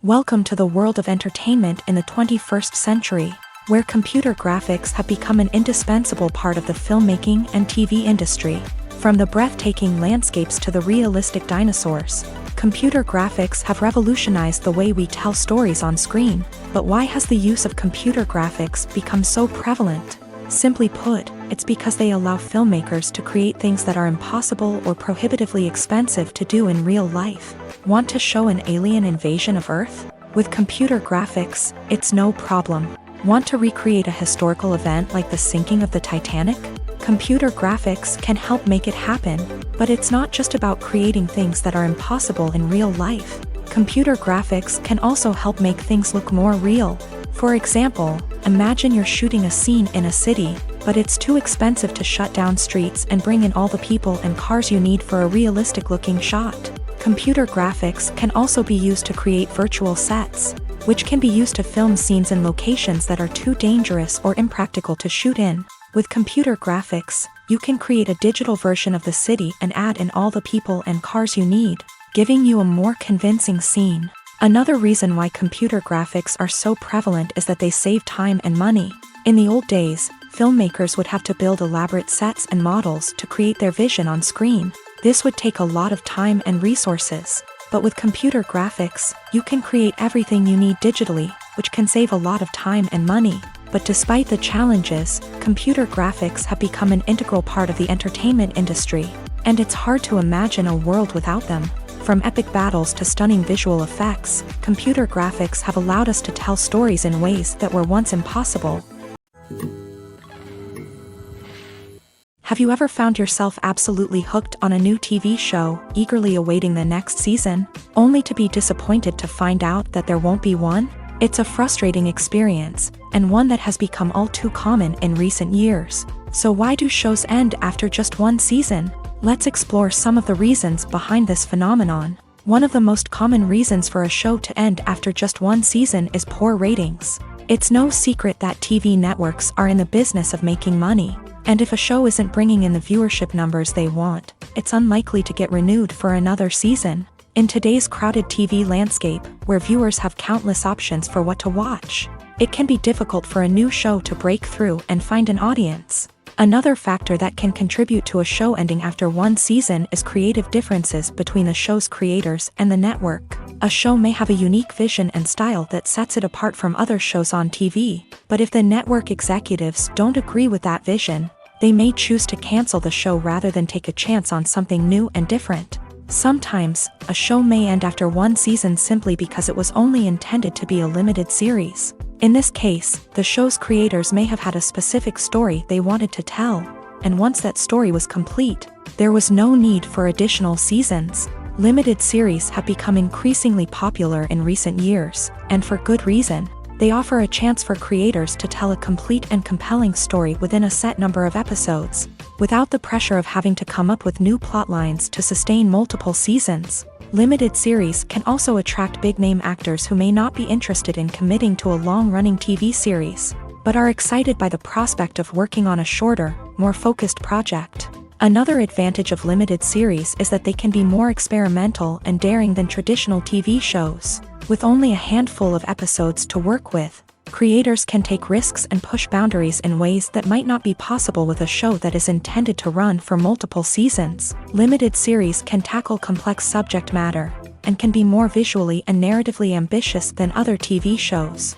Welcome to the world of entertainment in the 21st century, where computer graphics have become an indispensable part of the filmmaking and TV industry. From the breathtaking landscapes to the realistic dinosaurs, computer graphics have revolutionized the way we tell stories on screen. But why has the use of computer graphics become so prevalent? Simply put, it's because they allow filmmakers to create things that are impossible or prohibitively expensive to do in real life. Want to show an alien invasion of Earth? With computer graphics, it's no problem. Want to recreate a historical event like the sinking of the Titanic? Computer graphics can help make it happen, but it's not just about creating things that are impossible in real life. Computer graphics can also help make things look more real. For example, imagine you're shooting a scene in a city, but it's too expensive to shut down streets and bring in all the people and cars you need for a realistic-looking shot. Computer graphics can also be used to create virtual sets, which can be used to film scenes in locations that are too dangerous or impractical to shoot in. With computer graphics, you can create a digital version of the city and add in all the people and cars you need, giving you a more convincing scene. Another reason why computer graphics are so prevalent is that they save time and money. In the old days, filmmakers would have to build elaborate sets and models to create their vision on screen. This would take a lot of time and resources. But with computer graphics, you can create everything you need digitally, which can save a lot of time and money. But despite the challenges, computer graphics have become an integral part of the entertainment industry, and it's hard to imagine a world without them. From epic battles to stunning visual effects, computer graphics have allowed us to tell stories in ways that were once impossible. Have you ever found yourself absolutely hooked on a new TV show, eagerly awaiting the next season, only to be disappointed to find out that there won't be one? It's a frustrating experience, and one that has become all too common in recent years. So why do shows end after just one season? Let's explore some of the reasons behind this phenomenon. One of the most common reasons for a show to end after just one season is poor ratings. It's no secret that TV networks are in the business of making money, and if a show isn't bringing in the viewership numbers they want, it's unlikely to get renewed for another season. In today's crowded TV landscape, where viewers have countless options for what to watch, it can be difficult for a new show to break through and find an audience. Another factor that can contribute to a show ending after one season is creative differences between the show's creators and the network. A show may have a unique vision and style that sets it apart from other shows on TV, but if the network executives don't agree with that vision, they may choose to cancel the show rather than take a chance on something new and different. Sometimes, a show may end after one season simply because it was only intended to be a limited series. In this case, the show's creators may have had a specific story they wanted to tell, and once that story was complete, there was no need for additional seasons. Limited series have become increasingly popular in recent years, and for good reason. They offer a chance for creators to tell a complete and compelling story within a set number of episodes, without the pressure of having to come up with new plotlines to sustain multiple seasons. Limited series can also attract big-name actors who may not be interested in committing to a long-running TV series, but are excited by the prospect of working on a shorter, more focused project. Another advantage of limited series is that they can be more experimental and daring than traditional TV shows. With only a handful of episodes to work with, creators can take risks and push boundaries in ways that might not be possible with a show that is intended to run for multiple seasons. Limited series can tackle complex subject matter, and can be more visually and narratively ambitious than other TV shows.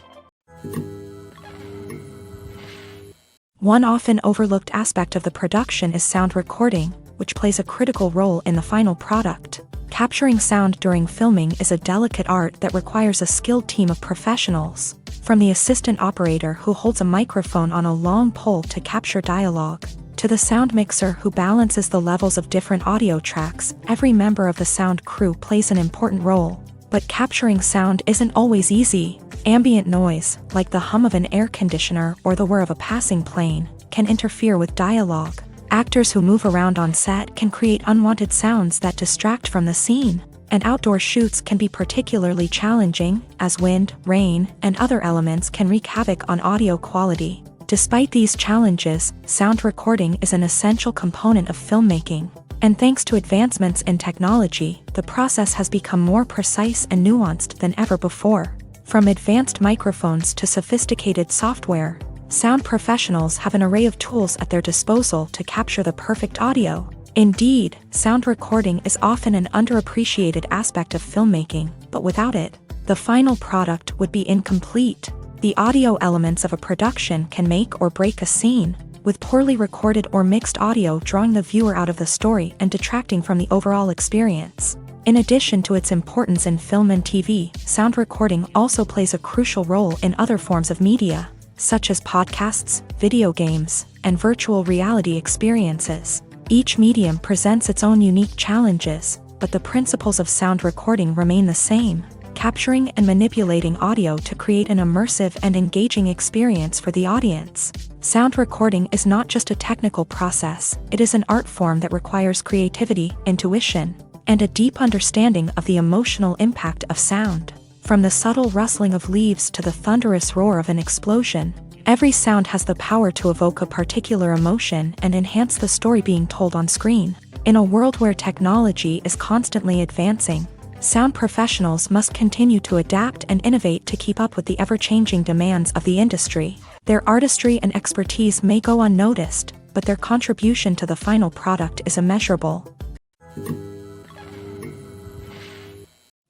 One often overlooked aspect of the production is sound recording, which plays a critical role in the final product. Capturing sound during filming is a delicate art that requires a skilled team of professionals. From the assistant operator who holds a microphone on a long pole to capture dialogue, to the sound mixer who balances the levels of different audio tracks, every member of the sound crew plays an important role. But capturing sound isn't always easy. Ambient noise, like the hum of an air conditioner or the whir of a passing plane, can interfere with dialogue. Actors who move around on set can create unwanted sounds that distract from the scene, and outdoor shoots can be particularly challenging, as wind, rain, and other elements can wreak havoc on audio quality. Despite these challenges, sound recording is an essential component of filmmaking. And thanks to advancements in technology, the process has become more precise and nuanced than ever before. From advanced microphones to sophisticated software, sound professionals have an array of tools at their disposal to capture the perfect audio. Indeed, sound recording is often an underappreciated aspect of filmmaking, but without it, the final product would be incomplete. The audio elements of a production can make or break a scene, with poorly recorded or mixed audio drawing the viewer out of the story and detracting from the overall experience. In addition to its importance in film and TV, sound recording also plays a crucial role in other forms of media, such as podcasts, video games, and virtual reality experiences. Each medium presents its own unique challenges, but the principles of sound recording remain the same: capturing and manipulating audio to create an immersive and engaging experience for the audience. Sound recording is not just a technical process, it is an art form that requires creativity, intuition, and a deep understanding of the emotional impact of sound. From the subtle rustling of leaves to the thunderous roar of an explosion, every sound has the power to evoke a particular emotion and enhance the story being told on screen. In a world where technology is constantly advancing, sound professionals must continue to adapt and innovate to keep up with the ever-changing demands of the industry. Their artistry and expertise may go unnoticed, but their contribution to the final product is immeasurable.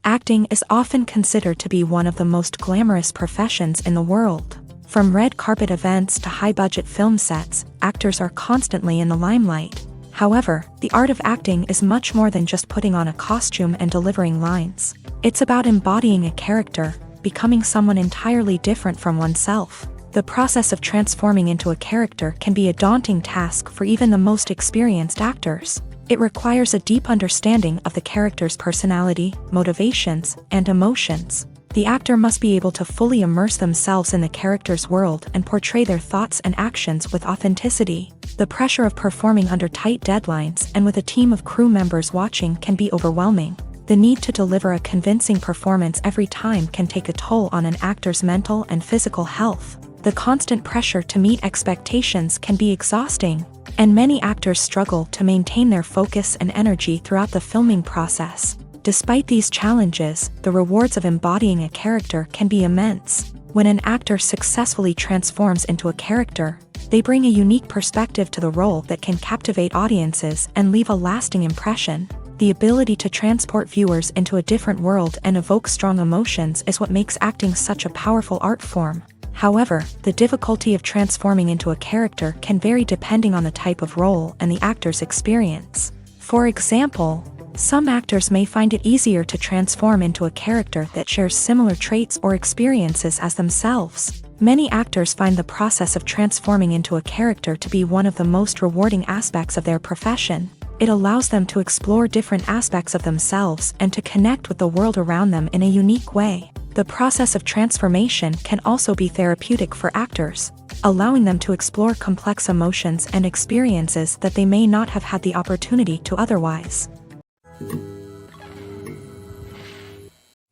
Acting is often considered to be one of the most glamorous professions in the world. From red carpet events to high-budget film sets, actors are constantly in the limelight. However, the art of acting is much more than just putting on a costume and delivering lines. It's about embodying a character, becoming someone entirely different from oneself. The process of transforming into a character can be a daunting task for even the most experienced actors. It requires a deep understanding of the character's personality, motivations, and emotions. The actor must be able to fully immerse themselves in the character's world and portray their thoughts and actions with authenticity. The pressure of performing under tight deadlines and with a team of crew members watching can be overwhelming. The need to deliver a convincing performance every time can take a toll on an actor's mental and physical health. The constant pressure to meet expectations can be exhausting, and many actors struggle to maintain their focus and energy throughout the filming process. Despite these challenges, the rewards of embodying a character can be immense. When an actor successfully transforms into a character, they bring a unique perspective to the role that can captivate audiences and leave a lasting impression. The ability to transport viewers into a different world and evoke strong emotions is what makes acting such a powerful art form. However, the difficulty of transforming into a character can vary depending on the type of role and the actor's experience. For example, some actors may find it easier to transform into a character that shares similar traits or experiences as themselves. Many actors find the process of transforming into a character to be one of the most rewarding aspects of their profession. It allows them to explore different aspects of themselves and to connect with the world around them in a unique way. The process of transformation can also be therapeutic for actors, allowing them to explore complex emotions and experiences that they may not have had the opportunity to otherwise.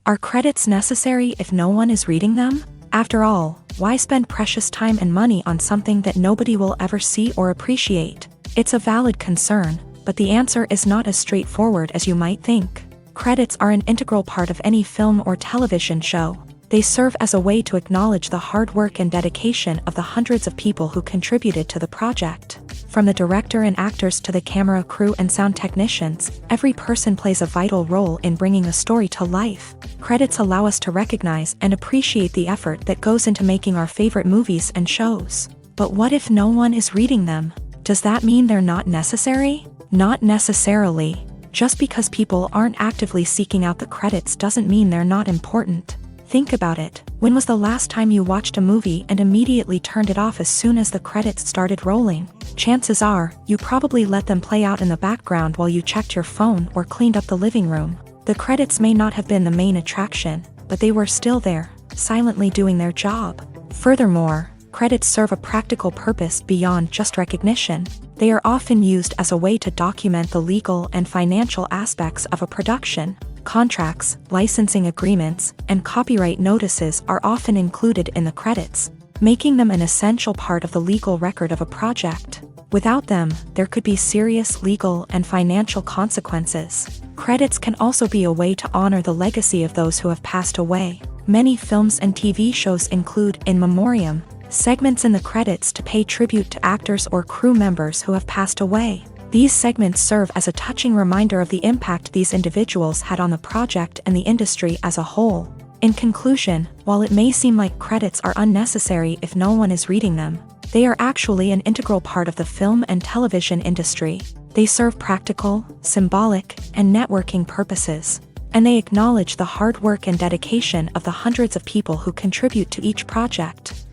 Are credits necessary if no one is reading them? After all, why spend precious time and money on something that nobody will ever see or appreciate? It's a valid concern, but the answer is not as straightforward as you might think. Credits are an integral part of any film or television show. They serve as a way to acknowledge the hard work and dedication of the hundreds of people who contributed to the project. From the director and actors to the camera crew and sound technicians, every person plays a vital role in bringing a story to life. Credits allow us to recognize and appreciate the effort that goes into making our favorite movies and shows. But what if no one is reading them? Does that mean they're not necessary? Not necessarily. Just because people aren't actively seeking out the credits doesn't mean they're not important. Think about it. When was the last time you watched a movie and immediately turned it off as soon as the credits started rolling? Chances are, you probably let them play out in the background while you checked your phone or cleaned up the living room. The credits may not have been the main attraction, but they were still there, silently doing their job. Furthermore, credits serve a practical purpose beyond just recognition. They are often used as a way to document the legal and financial aspects of a production. Contracts, licensing agreements, and copyright notices are often included in the credits. making them an essential part of the legal record of a project. Without them, there could be serious legal and financial consequences. Credits can also be a way to honor the legacy of those who have passed away. Many films and TV shows include in memoriam segments in the credits to pay tribute to actors or crew members who have passed away. These segments serve as a touching reminder of the impact these individuals had on the project and the industry as a whole. In conclusion, while it may seem like credits are unnecessary if no one is reading them, they are actually an integral part of the film and television industry. They serve practical, symbolic, and networking purposes, and they acknowledge the hard work and dedication of the hundreds of people who contribute to each project.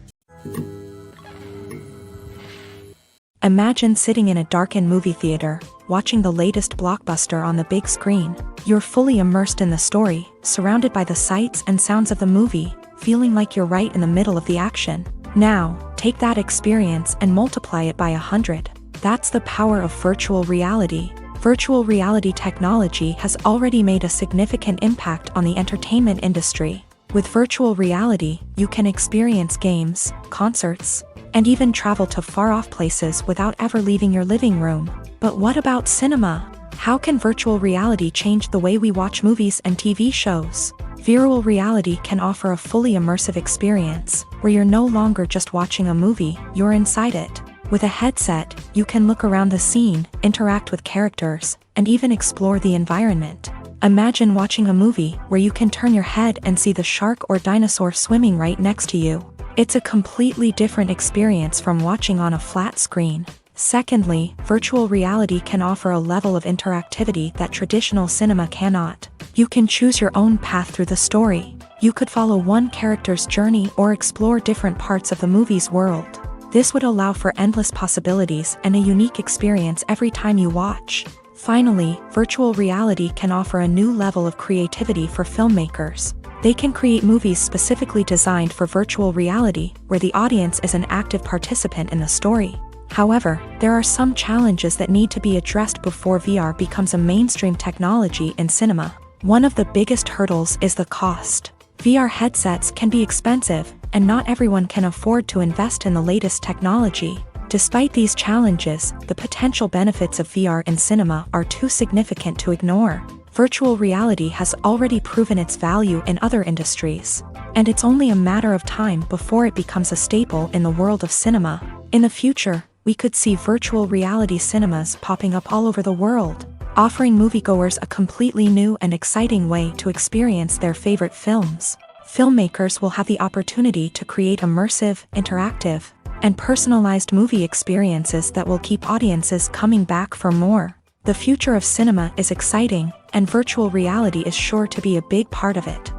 Imagine sitting in a darkened movie theater, watching the latest blockbuster on the big screen. You're fully immersed in the story, surrounded by the sights and sounds of the movie, feeling like you're right in the middle of the action. Now, take that experience and multiply it by 100. That's the power of virtual reality. Virtual reality technology has already made a significant impact on the entertainment industry. With virtual reality, you can experience games, concerts, and even travel to far-off places without ever leaving your living room. But what about cinema? How can virtual reality change the way we watch movies and TV shows? Virtual reality can offer a fully immersive experience, where you're no longer just watching a movie, you're inside it. With a headset, you can look around the scene, interact with characters, and even explore the environment. Imagine watching a movie where you can turn your head and see the shark or dinosaur swimming right next to you. It's a completely different experience from watching on a flat screen. Secondly, virtual reality can offer a level of interactivity that traditional cinema cannot. You can choose your own path through the story. You could follow one character's journey or explore different parts of the movie's world. This would allow for endless possibilities and a unique experience every time you watch. Finally, virtual reality can offer a new level of creativity for filmmakers. They can create movies specifically designed for virtual reality, where the audience is an active participant in the story. However, there are some challenges that need to be addressed before VR becomes a mainstream technology in cinema. One of the biggest hurdles is the cost. VR headsets can be expensive, and not everyone can afford to invest in the latest technology. Despite these challenges, the potential benefits of VR in cinema are too significant to ignore. Virtual reality has already proven its value in other industries, and it's only a matter of time before it becomes a staple in the world of cinema. In the future, we could see virtual reality cinemas popping up all over the world, offering moviegoers a completely new and exciting way to experience their favorite films. Filmmakers will have the opportunity to create immersive, interactive, and personalized movie experiences that will keep audiences coming back for more. The future of cinema is exciting, and virtual reality is sure to be a big part of it.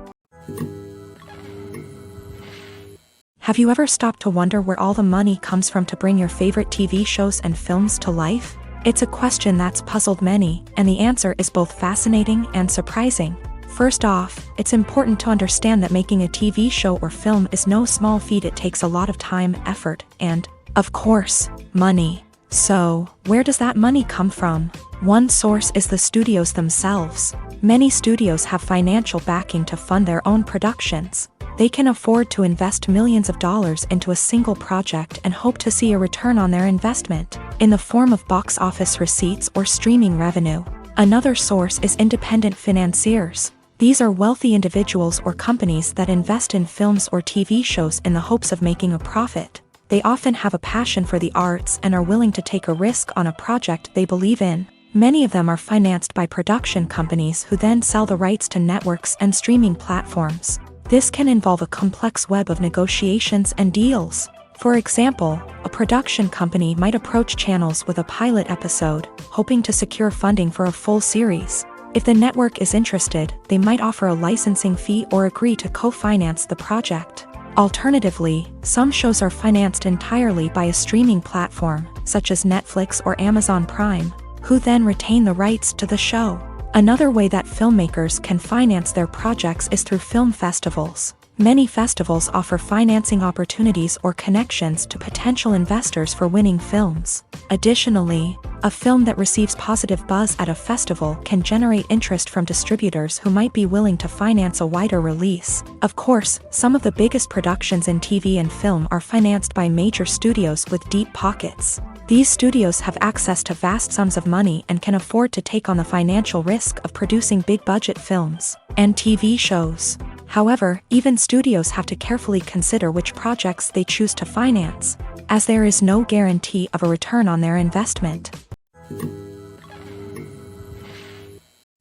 Have you ever stopped to wonder where all the money comes from to bring your favorite TV shows and films to life? It's a question that's puzzled many, and the answer is both fascinating and surprising. First off, it's important to understand that making a TV show or film is no small feat. It takes a lot of time, effort, and, of course, money. So, where does that money come from? One source is the studios themselves. Many studios have financial backing to fund their own productions. They can afford to invest millions of dollars into a single project and hope to see a return on their investment, in the form of box office receipts or streaming revenue. Another source is independent financiers. These are wealthy individuals or companies that invest in films or TV shows in the hopes of making a profit. They often have a passion for the arts and are willing to take a risk on a project they believe in. Many of them are financed by production companies who then sell the rights to networks and streaming platforms. This can involve a complex web of negotiations and deals. For example, a production company might approach channels with a pilot episode, hoping to secure funding for a full series. If the network is interested, they might offer a licensing fee or agree to co-finance the project. Alternatively, some shows are financed entirely by a streaming platform, such as Netflix or Amazon Prime, who then retain the rights to the show. Another way that filmmakers can finance their projects is through film festivals. Many festivals offer financing opportunities or connections to potential investors for winning films. Additionally, a film that receives positive buzz at a festival can generate interest from distributors who might be willing to finance a wider release. Of course, some of the biggest productions in TV and film are financed by major studios with deep pockets. These studios have access to vast sums of money and can afford to take on the financial risk of producing big-budget films and TV shows. However, even studios have to carefully consider which projects they choose to finance, as there is no guarantee of a return on their investment.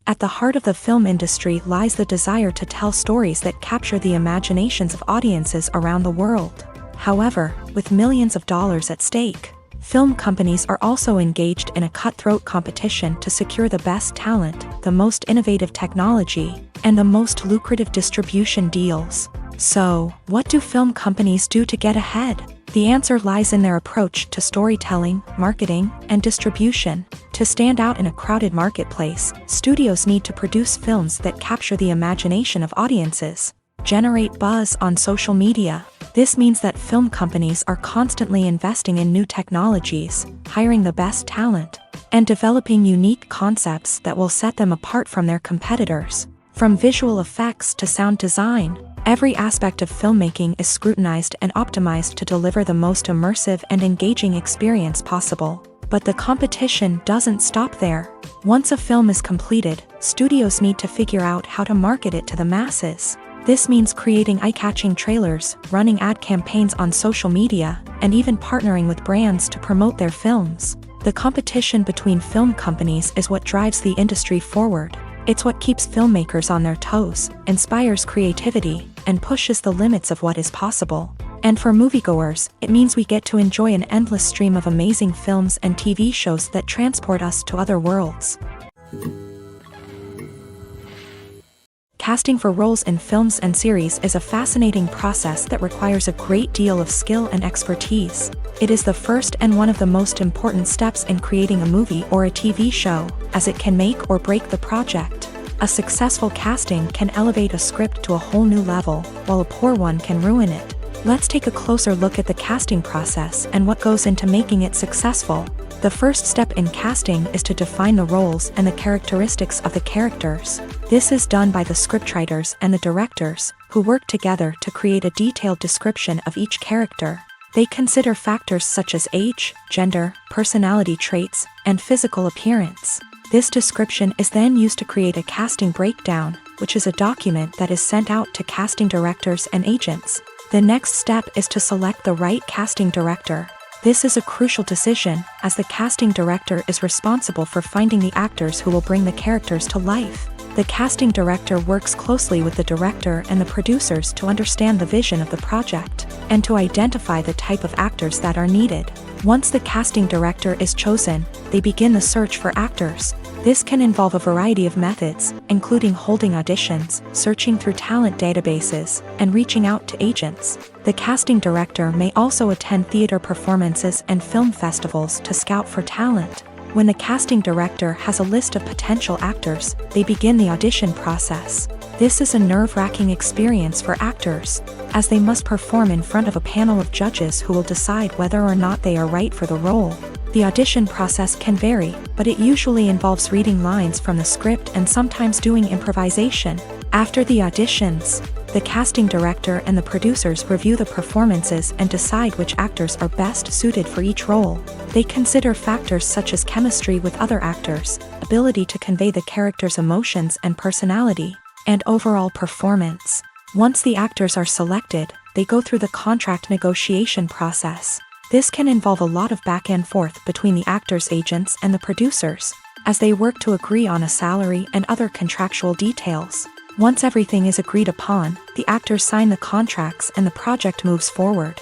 At the heart of the film industry lies the desire to tell stories that capture the imaginations of audiences around the world. However, with millions of dollars at stake, film companies are also engaged in a cutthroat competition to secure the best talent, the most innovative technology, and the most lucrative distribution deals. So, what do film companies do to get ahead? The answer lies in their approach to storytelling, marketing, and distribution. To stand out in a crowded marketplace, studios need to produce films that capture the imagination of audiences, generate buzz on social media. This means that film companies are constantly investing in new technologies, hiring the best talent, and developing unique concepts that will set them apart from their competitors. From visual effects to sound design, every aspect of filmmaking is scrutinized and optimized to deliver the most immersive and engaging experience possible. But the competition doesn't stop there. Once a film is completed, studios need to figure out how to market it to the masses. This means creating eye-catching trailers, running ad campaigns on social media, and even partnering with brands to promote their films. The competition between film companies is what drives the industry forward. It's what keeps filmmakers on their toes, inspires creativity, and pushes the limits of what is possible. And for moviegoers, it means we get to enjoy an endless stream of amazing films and TV shows that transport us to other worlds. Casting for roles in films and series is a fascinating process that requires a great deal of skill and expertise. It is the first and one of the most important steps in creating a movie or a TV show, as it can make or break the project. A successful casting can elevate a script to a whole new level, while a poor one can ruin it. Let's take a closer look at the casting process and what goes into making it successful. The first step in casting is to define the roles and the characteristics of the characters. This is done by the scriptwriters and the directors, who work together to create a detailed description of each character. They consider factors such as age, gender, personality traits, and physical appearance. This description is then used to create a casting breakdown, which is a document that is sent out to casting directors and agents. The next step is to select the right casting director. This is a crucial decision, as the casting director is responsible for finding the actors who will bring the characters to life. The casting director works closely with the director and the producers to understand the vision of the project, and to identify the type of actors that are needed. Once the casting director is chosen, they begin the search for actors. This can involve a variety of methods, including holding auditions, searching through talent databases, and reaching out to agents. The casting director may also attend theater performances and film festivals to scout for talent. When the casting director has a list of potential actors, they begin the audition process. This is a nerve-wracking experience for actors, as they must perform in front of a panel of judges who will decide whether or not they are right for the role. The audition process can vary, but it usually involves reading lines from the script and sometimes doing improvisation. After the auditions, the casting director and the producers review the performances and decide which actors are best suited for each role. They consider factors such as chemistry with other actors, ability to convey the character's emotions and personality, and overall performance. Once the actors are selected, they go through the contract negotiation process. This can involve a lot of back and forth between the actors' agents and the producers, as they work to agree on a salary and other contractual details. Once everything is agreed upon, the actors sign the contracts and the project moves forward.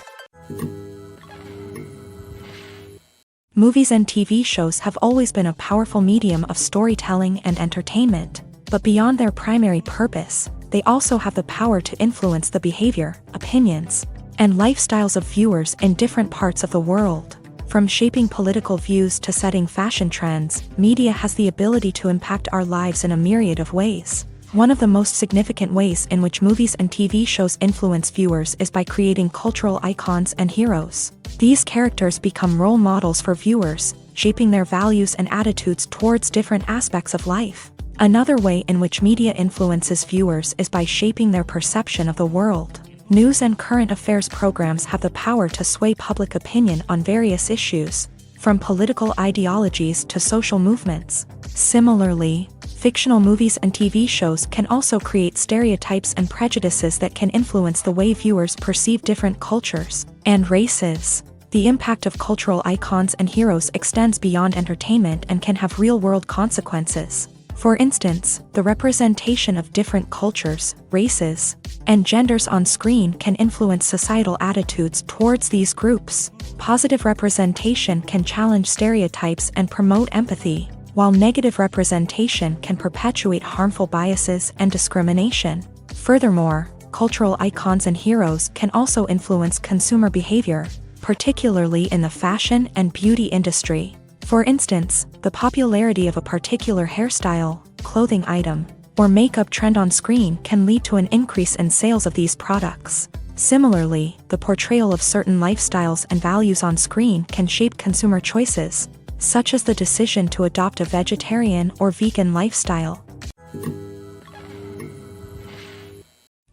Movies and TV shows have always been a powerful medium of storytelling and entertainment, but beyond their primary purpose, they also have the power to influence the behavior, opinions, and lifestyles of viewers in different parts of the world. From shaping political views to setting fashion trends, media has the ability to impact our lives in a myriad of ways. One of the most significant ways in which movies and TV shows influence viewers is by creating cultural icons and heroes. These characters become role models for viewers, shaping their values and attitudes towards different aspects of life. Another way in which media influences viewers is by shaping their perception of the world. News and current affairs programs have the power to sway public opinion on various issues, from political ideologies to social movements. Similarly, fictional movies and TV shows can also create stereotypes and prejudices that can influence the way viewers perceive different cultures and races. The impact of cultural icons and heroes extends beyond entertainment and can have real-world consequences. For instance, the representation of different cultures, races, and genders on screen can influence societal attitudes towards these groups. Positive representation can challenge stereotypes and promote empathy, while negative representation can perpetuate harmful biases and discrimination. Furthermore, cultural icons and heroes can also influence consumer behavior, particularly in the fashion and beauty industry. For instance, the popularity of a particular hairstyle, clothing item, or makeup trend on screen can lead to an increase in sales of these products. Similarly, the portrayal of certain lifestyles and values on screen can shape consumer choices, such as the decision to adopt a vegetarian or vegan lifestyle.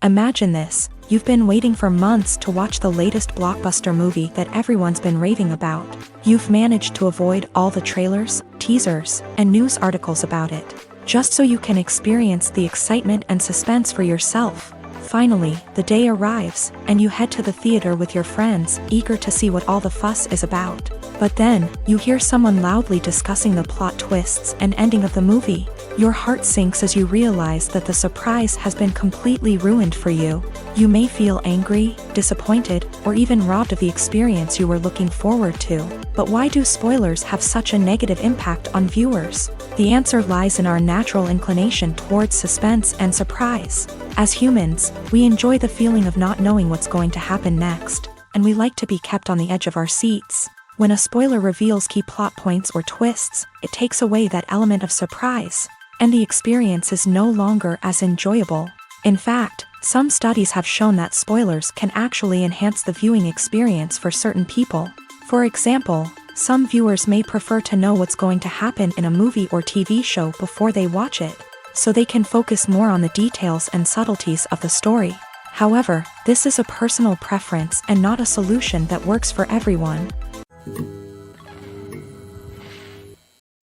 Imagine this: you've been waiting for months to watch the latest blockbuster movie that everyone's been raving about. You've managed to avoid all the trailers, teasers, and news articles about it, just so you can experience the excitement and suspense for yourself. Finally, the day arrives, and you head to the theater with your friends, eager to see what all the fuss is about. But then, you hear someone loudly discussing the plot twists and ending of the movie. Your heart sinks as you realize that the surprise has been completely ruined for you. You may feel angry, disappointed, or even robbed of the experience you were looking forward to. But why do spoilers have such a negative impact on viewers? The answer lies in our natural inclination towards suspense and surprise. As humans, we enjoy the feeling of not knowing what's going to happen next, and we like to be kept on the edge of our seats. When a spoiler reveals key plot points or twists, it takes away that element of surprise, and the experience is no longer as enjoyable. In fact, some studies have shown that spoilers can actually enhance the viewing experience for certain people. For example, some viewers may prefer to know what's going to happen in a movie or TV show before they watch it, so they can focus more on the details and subtleties of the story. However, this is a personal preference and not a solution that works for everyone.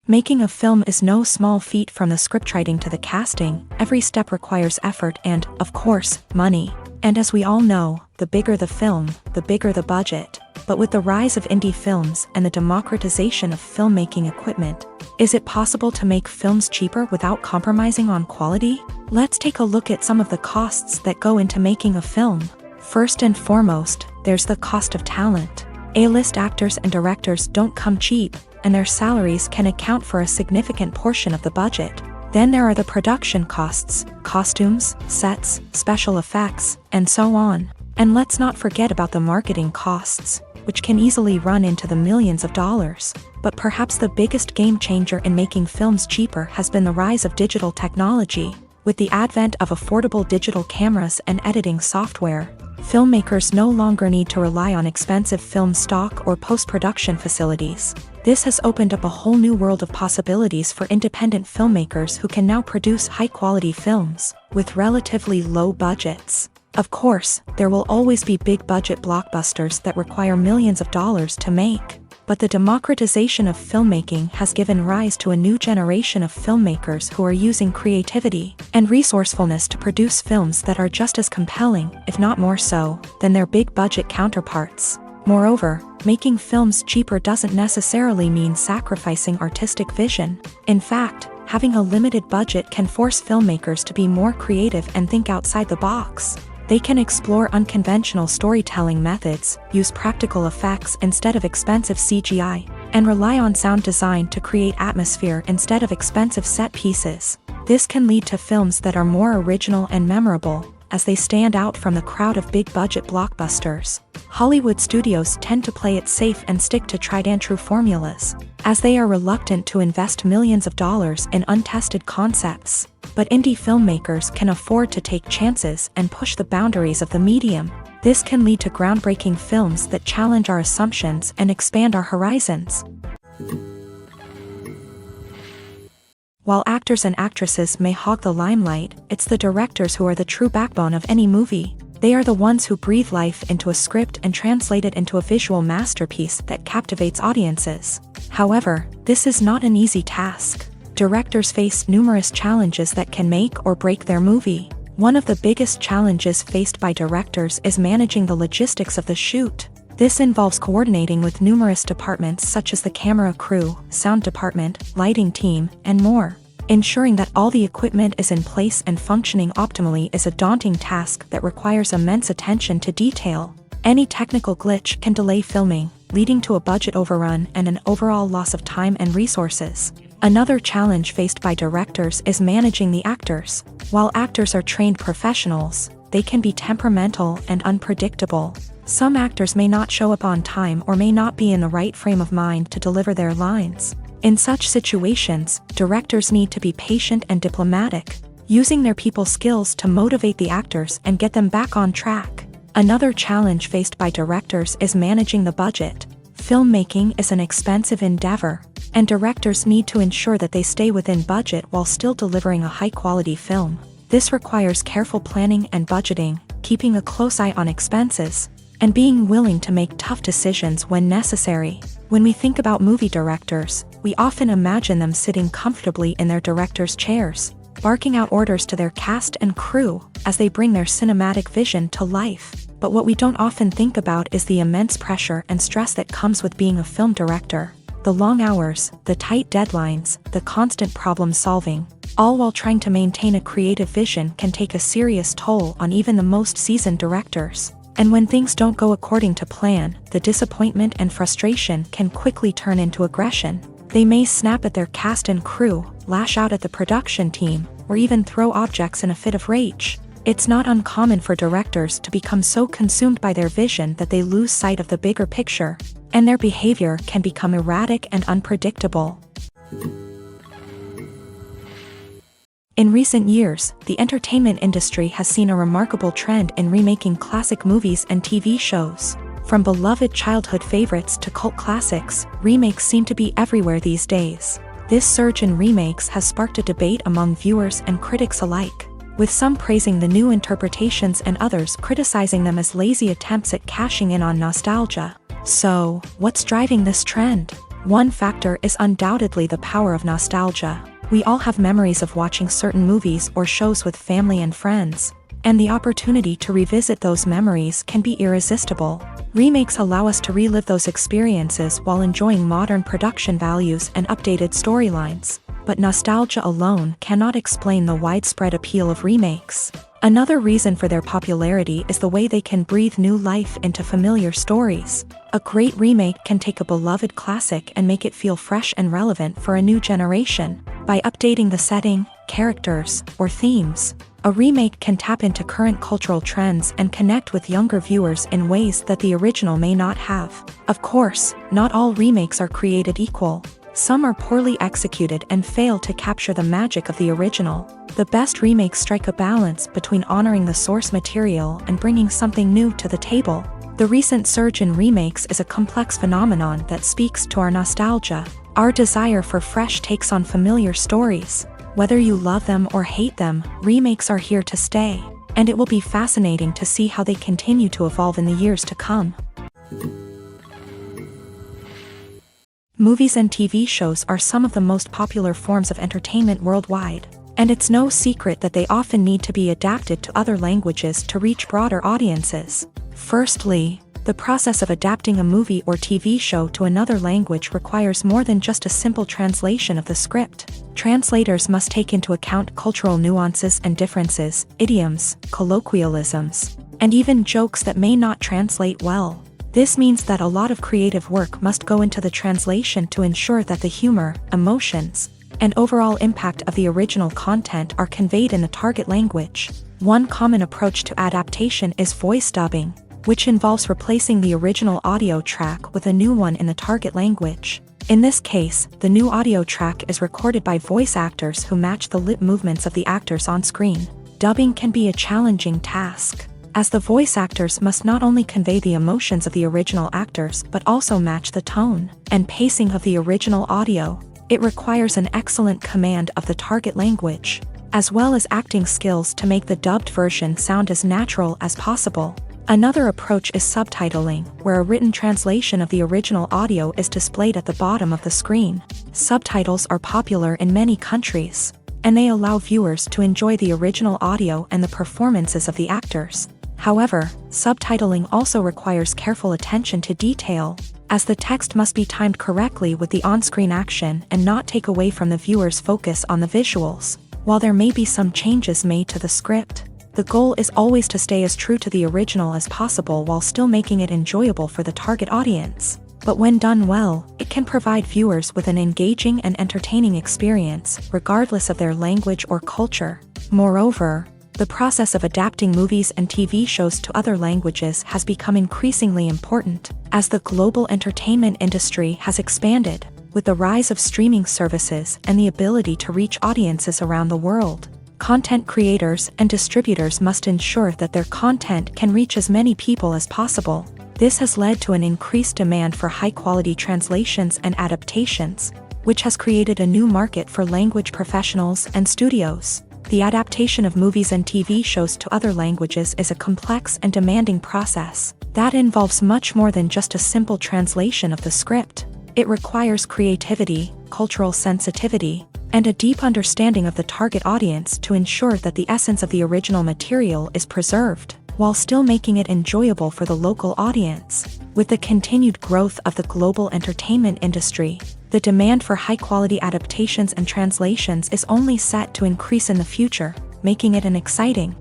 Making a film is no small feat. From the scriptwriting to the casting, every step requires effort and, of course, money. And as we all know, the bigger the film, the bigger the budget. But with the rise of indie films and the democratization of filmmaking equipment, is it possible to make films cheaper without compromising on quality? Let's take a look at some of the costs that go into making a film. First and foremost, there's the cost of talent. A-list actors and directors don't come cheap, and their salaries can account for a significant portion of the budget. Then there are the production costs, costumes, sets, special effects, and so on. And let's not forget about the marketing costs, which can easily run into the millions of dollars. But perhaps the biggest game changer in making films cheaper has been the rise of digital technology. With the advent of affordable digital cameras and editing software, filmmakers no longer need to rely on expensive film stock or post-production facilities. This has opened up a whole new world of possibilities for independent filmmakers who can now produce high-quality films with relatively low budgets. Of course, there will always be big-budget blockbusters that require millions of dollars to make. But the democratization of filmmaking has given rise to a new generation of filmmakers who are using creativity and resourcefulness to produce films that are just as compelling, if not more so, than their big-budget counterparts. Moreover, making films cheaper doesn't necessarily mean sacrificing artistic vision. In fact, having a limited budget can force filmmakers to be more creative and think outside the box. They can explore unconventional storytelling methods, use practical effects instead of expensive CGI, and rely on sound design to create atmosphere instead of expensive set pieces. This can lead to films that are more original and memorable, as they stand out from the crowd of big-budget blockbusters. Hollywood studios tend to play it safe and stick to tried-and-true formulas, as they are reluctant to invest millions of dollars in untested concepts. But indie filmmakers can afford to take chances and push the boundaries of the medium. This can lead to groundbreaking films that challenge our assumptions and expand our horizons. While actors and actresses may hog the limelight, it's the directors who are the true backbone of any movie. They are the ones who breathe life into a script and translate it into a visual masterpiece that captivates audiences. However, this is not an easy task. Directors face numerous challenges that can make or break their movie. One of the biggest challenges faced by directors is managing the logistics of the shoot. This involves coordinating with numerous departments such as the camera crew, sound department, lighting team, and more. Ensuring that all the equipment is in place and functioning optimally is a daunting task that requires immense attention to detail. Any technical glitch can delay filming, leading to a budget overrun and an overall loss of time and resources. Another challenge faced by directors is managing the actors. While actors are trained professionals, they can be temperamental and unpredictable. Some actors may not show up on time or may not be in the right frame of mind to deliver their lines. In such situations, directors need to be patient and diplomatic, using their people skills to motivate the actors and get them back on track. Another challenge faced by directors is managing the budget. Filmmaking is an expensive endeavor, and directors need to ensure that they stay within budget while still delivering a high-quality film. This requires careful planning and budgeting, keeping a close eye on expenses, and being willing to make tough decisions when necessary. When we think about movie directors, we often imagine them sitting comfortably in their director's chairs, barking out orders to their cast and crew as they bring their cinematic vision to life. But what we don't often think about is the immense pressure and stress that comes with being a film director. The long hours, the tight deadlines, the constant problem solving, all while trying to maintain a creative vision can take a serious toll on even the most seasoned directors. And when things don't go according to plan, the disappointment and frustration can quickly turn into aggression. They may snap at their cast and crew, lash out at the production team, or even throw objects in a fit of rage. It's not uncommon for directors to become so consumed by their vision that they lose sight of the bigger picture, and their behavior can become erratic and unpredictable. In recent years, the entertainment industry has seen a remarkable trend in remaking classic movies and TV shows. From beloved childhood favorites to cult classics, remakes seem to be everywhere these days. This surge in remakes has sparked a debate among viewers and critics alike, with some praising the new interpretations and others criticizing them as lazy attempts at cashing in on nostalgia. So, what's driving this trend? One factor is undoubtedly the power of nostalgia. We all have memories of watching certain movies or shows with family and friends, and the opportunity to revisit those memories can be irresistible. Remakes allow us to relive those experiences while enjoying modern production values and updated storylines. But nostalgia alone cannot explain the widespread appeal of remakes. Another reason for their popularity is the way they can breathe new life into familiar stories. A great remake can take a beloved classic and make it feel fresh and relevant for a new generation. By updating the setting, characters, or themes, a remake can tap into current cultural trends and connect with younger viewers in ways that the original may not have. Of course, not all remakes are created equal. Some are poorly executed and fail to capture the magic of the original. The best remakes strike a balance between honoring the source material and bringing something new to the table. The recent surge in remakes is a complex phenomenon that speaks to our nostalgia, our desire for fresh takes on familiar stories. Whether you love them or hate them, remakes are here to stay, and it will be fascinating to see how they continue to evolve in the years to come. Movies and TV shows are some of the most popular forms of entertainment worldwide, and it's no secret that they often need to be adapted to other languages to reach broader audiences. Firstly, the process of adapting a movie or TV show to another language requires more than just a simple translation of the script. Translators must take into account cultural nuances and differences, idioms, colloquialisms, and even jokes that may not translate well. This means that a lot of creative work must go into the translation to ensure that the humor, emotions, and overall impact of the original content are conveyed in the target language. One common approach to adaptation is voice dubbing. which involves replacing the original audio track with a new one in the target language. In this case, the new audio track is recorded by voice actors who match the lip movements of the actors on screen. Dubbing can be a challenging task, as the voice actors must not only convey the emotions of the original actors but also match the tone and pacing of the original audio. It requires an excellent command of the target language, as well as acting skills to make the dubbed version sound as natural as possible. Another approach is subtitling, where a written translation of the original audio is displayed at the bottom of the screen. Subtitles are popular in many countries, and they allow viewers to enjoy the original audio and the performances of the actors. However, subtitling also requires careful attention to detail, as the text must be timed correctly with the on-screen action and not take away from the viewer's focus on the visuals. While there may be some changes made to the script, the goal is always to stay as true to the original as possible while still making it enjoyable for the target audience. But when done well, it can provide viewers with an engaging and entertaining experience, regardless of their language or culture. Moreover, the process of adapting movies and TV shows to other languages has become increasingly important, as the global entertainment industry has expanded, with the rise of streaming services and the ability to reach audiences around the world. Content creators and distributors must ensure that their content can reach as many people as possible. This has led to an increased demand for high-quality translations and adaptations, which has created a new market for language professionals and studios. The adaptation of movies and TV shows to other languages is a complex and demanding process that involves much more than just a simple translation of the script. It requires creativity, cultural sensitivity, and a deep understanding of the target audience to ensure that the essence of the original material is preserved, while still making it enjoyable for the local audience. With the continued growth of the global entertainment industry, the demand for high-quality adaptations and translations is only set to increase in the future, making it an exciting.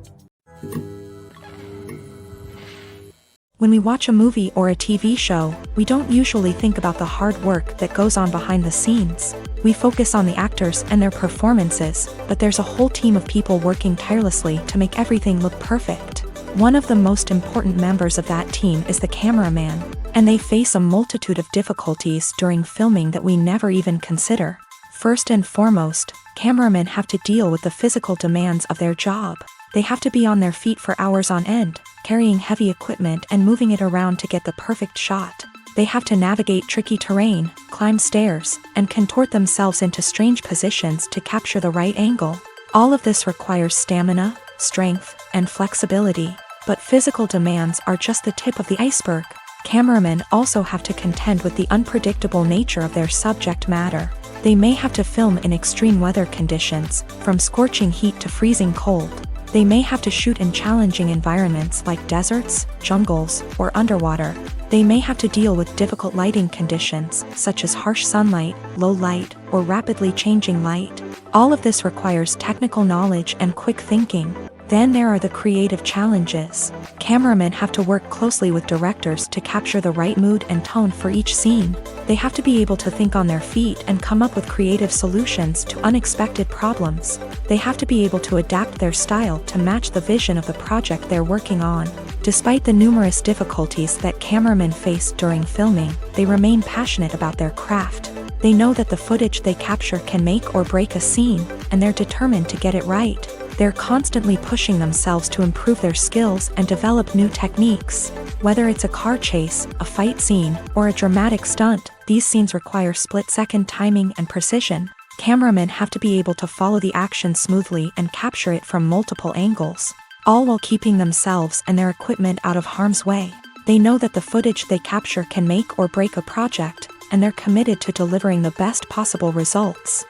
When we watch a movie or a TV show, we don't usually think about the hard work that goes on behind the scenes. We focus on the actors and their performances, but there's a whole team of people working tirelessly to make everything look perfect. One of the most important members of that team is the cameraman, and they face a multitude of difficulties during filming that we never even consider. First and foremost, cameramen have to deal with the physical demands of their job. They have to be on their feet for hours on end, carrying heavy equipment and moving it around to get the perfect shot. They have to navigate tricky terrain, climb stairs, and contort themselves into strange positions to capture the right angle. All of this requires stamina, strength, and flexibility. But physical demands are just the tip of the iceberg. Cameramen also have to contend with the unpredictable nature of their subject matter. They may have to film in extreme weather conditions, from scorching heat to freezing cold. They may have to shoot in challenging environments like deserts, jungles, or underwater. They may have to deal with difficult lighting conditions, such as harsh sunlight, low light, or rapidly changing light. All of this requires technical knowledge and quick thinking. Then there are the creative challenges. Cameramen have to work closely with directors to capture the right mood and tone for each scene. They have to be able to think on their feet and come up with creative solutions to unexpected problems. They have to be able to adapt their style to match the vision of the project they're working on. Despite the numerous difficulties that cameramen face during filming, they remain passionate about their craft. They know that the footage they capture can make or break a scene, and they're determined to get it right. They're constantly pushing themselves to improve their skills and develop new techniques. Whether it's a car chase, a fight scene, or a dramatic stunt, these scenes require split-second timing and precision. Cameramen have to be able to follow the action smoothly and capture it from multiple angles, all while keeping themselves and their equipment out of harm's way. They know that the footage they capture can make or break a project, and they're committed to delivering the best possible results.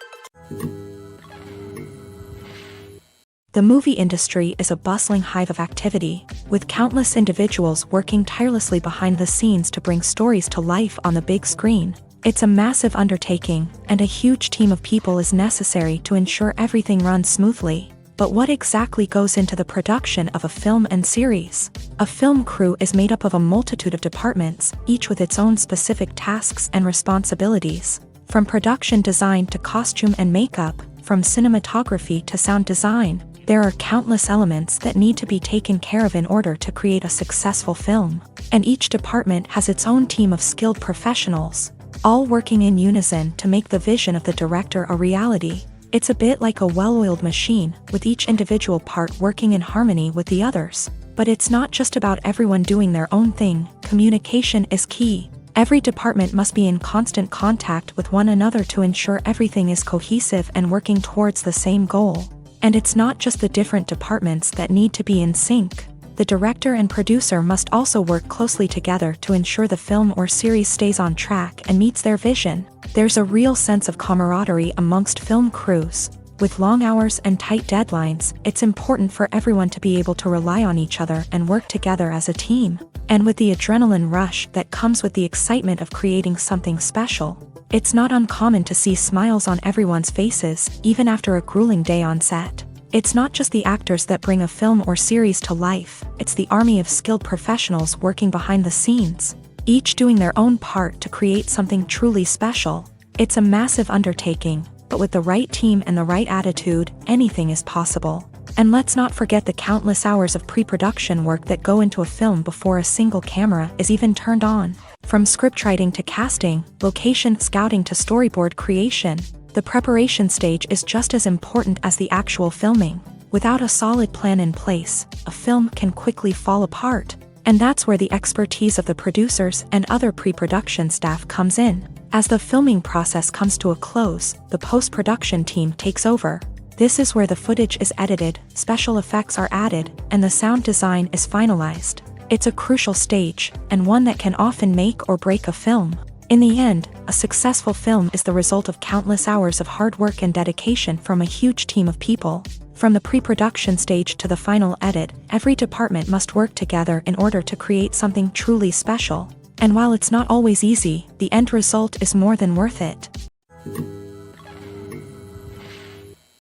The movie industry is a bustling hive of activity, with countless individuals working tirelessly behind the scenes to bring stories to life on the big screen. It's a massive undertaking, and a huge team of people is necessary to ensure everything runs smoothly. But what exactly goes into the production of a film and series? A film crew is made up of a multitude of departments, each with its own specific tasks and responsibilities. From production design to costume and makeup, from cinematography to sound design, There are countless elements that need to be taken care of in order to create a successful film, and each department has its own team of skilled professionals, all working in unison to make the vision of the director a reality. It's a bit like a well-oiled machine, with each individual part working in harmony with the others. But it's not just about everyone doing their own thing. Communication is key. Every department must be in constant contact with one another to ensure everything is cohesive and working towards the same goal. And it's not just the different departments that need to be in sync. The director and producer must also work closely together to ensure the film or series stays on track and meets their vision. There's a real sense of camaraderie amongst film crews. With long hours and tight deadlines, it's important for everyone to be able to rely on each other and work together as a team. And with the adrenaline rush that comes with the excitement of creating something special, it's not uncommon to see smiles on everyone's faces, even after a grueling day on set. It's not just the actors that bring a film or series to life, it's the army of skilled professionals working behind the scenes, each doing their own part to create something truly special. It's a massive undertaking, but with the right team and the right attitude, anything is possible. And let's not forget the countless hours of pre-production work that go into a film before a single camera is even turned on. From scriptwriting to casting, location scouting to storyboard creation, the preparation stage is just as important as the actual filming. Without a solid plan in place, a film can quickly fall apart. And that's where the expertise of the producers and other pre-production staff comes in. As the filming process comes to a close, the post-production team takes over. This is where the footage is edited, special effects are added, and the sound design is finalized. It's a crucial stage, and one that can often make or break a film. In the end, a successful film is the result of countless hours of hard work and dedication from a huge team of people. From the pre-production stage to the final edit, every department must work together in order to create something truly special. And while it's not always easy, the end result is more than worth it.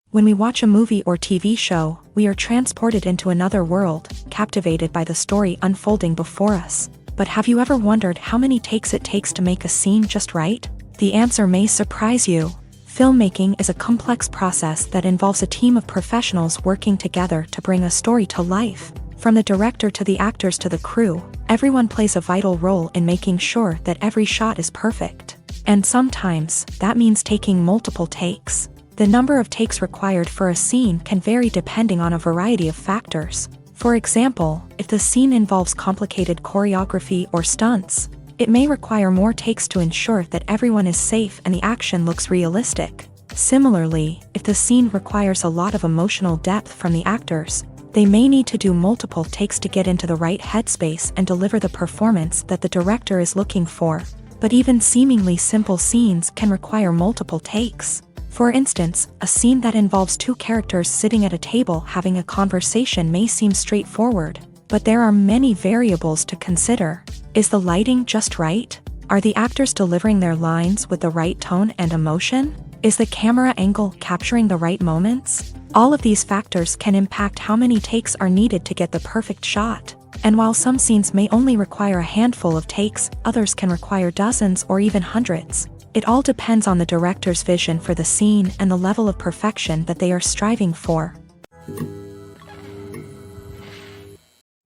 When we watch a movie or TV show, we are transported into another world, captivated by the story unfolding before us. But have you ever wondered how many takes it takes to make a scene just right? The answer may surprise you. Filmmaking is a complex process that involves a team of professionals working together to bring a story to life. From the director to the actors to the crew, everyone plays a vital role in making sure that every shot is perfect. And sometimes, that means taking multiple takes. The number of takes required for a scene can vary depending on a variety of factors. For example, if the scene involves complicated choreography or stunts, it may require more takes to ensure that everyone is safe and the action looks realistic. Similarly, if the scene requires a lot of emotional depth from the actors, they may need to do multiple takes to get into the right headspace and deliver the performance that the director is looking for. But even seemingly simple scenes can require multiple takes. For instance, a scene that involves two characters sitting at a table having a conversation may seem straightforward, but there are many variables to consider. Is the lighting just right? Are the actors delivering their lines with the right tone and emotion? Is the camera angle capturing the right moments? All of these factors can impact how many takes are needed to get the perfect shot. And while some scenes may only require a handful of takes, others can require dozens or even hundreds. It all depends on the director's vision for the scene and the level of perfection that they are striving for.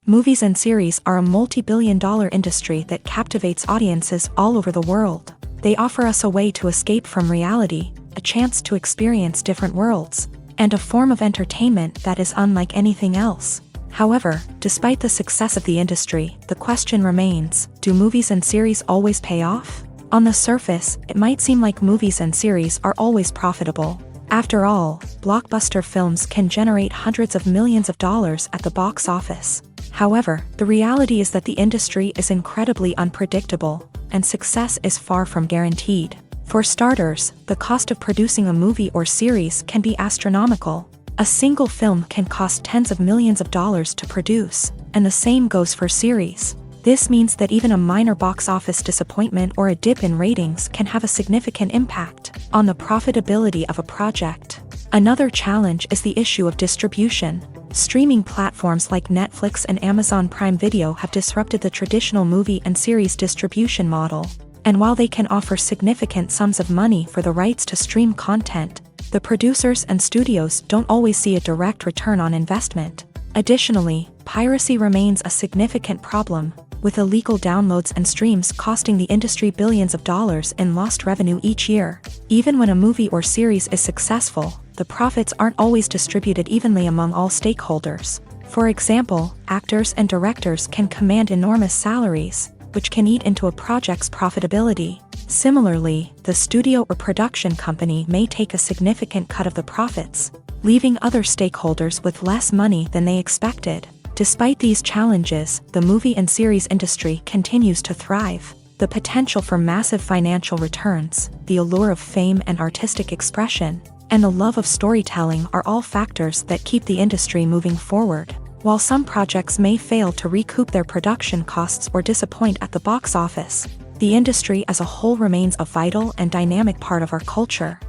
Movies and series are a multi-billion-dollar industry that captivates audiences all over the world. They offer us a way to escape from reality, a chance to experience different worlds, and a form of entertainment that is unlike anything else. However, despite the success of the industry, the question remains, do movies and series always pay off? On the surface, it might seem like movies and series are always profitable. After all, blockbuster films can generate hundreds of millions of dollars at the box office. However, the reality is that the industry is incredibly unpredictable, and success is far from guaranteed. For starters, the cost of producing a movie or series can be astronomical. A single film can cost tens of millions of dollars to produce, and the same goes for series. This means that even a minor box office disappointment or a dip in ratings can have a significant impact on the profitability of a project. Another challenge is the issue of distribution. Streaming platforms like Netflix and Amazon Prime Video have disrupted the traditional movie and series distribution model. And while they can offer significant sums of money for the rights to stream content, The producers and studios don't always see a direct return on investment. Additionally, piracy remains a significant problem, with illegal downloads and streams costing the industry billions of dollars in lost revenue each year. Even when a movie or series is successful, the profits aren't always distributed evenly among all stakeholders. For example, actors and directors can command enormous salaries, which can eat into a project's profitability. Similarly, the studio or production company may take a significant cut of the profits, leaving other stakeholders with less money than they expected. Despite these challenges, the movie and series industry continues to thrive. The potential for massive financial returns, the allure of fame and artistic expression, and the love of storytelling are all factors that keep the industry moving forward. While some projects may fail to recoup their production costs or disappoint at the box office, the industry as a whole remains a vital and dynamic part of our culture.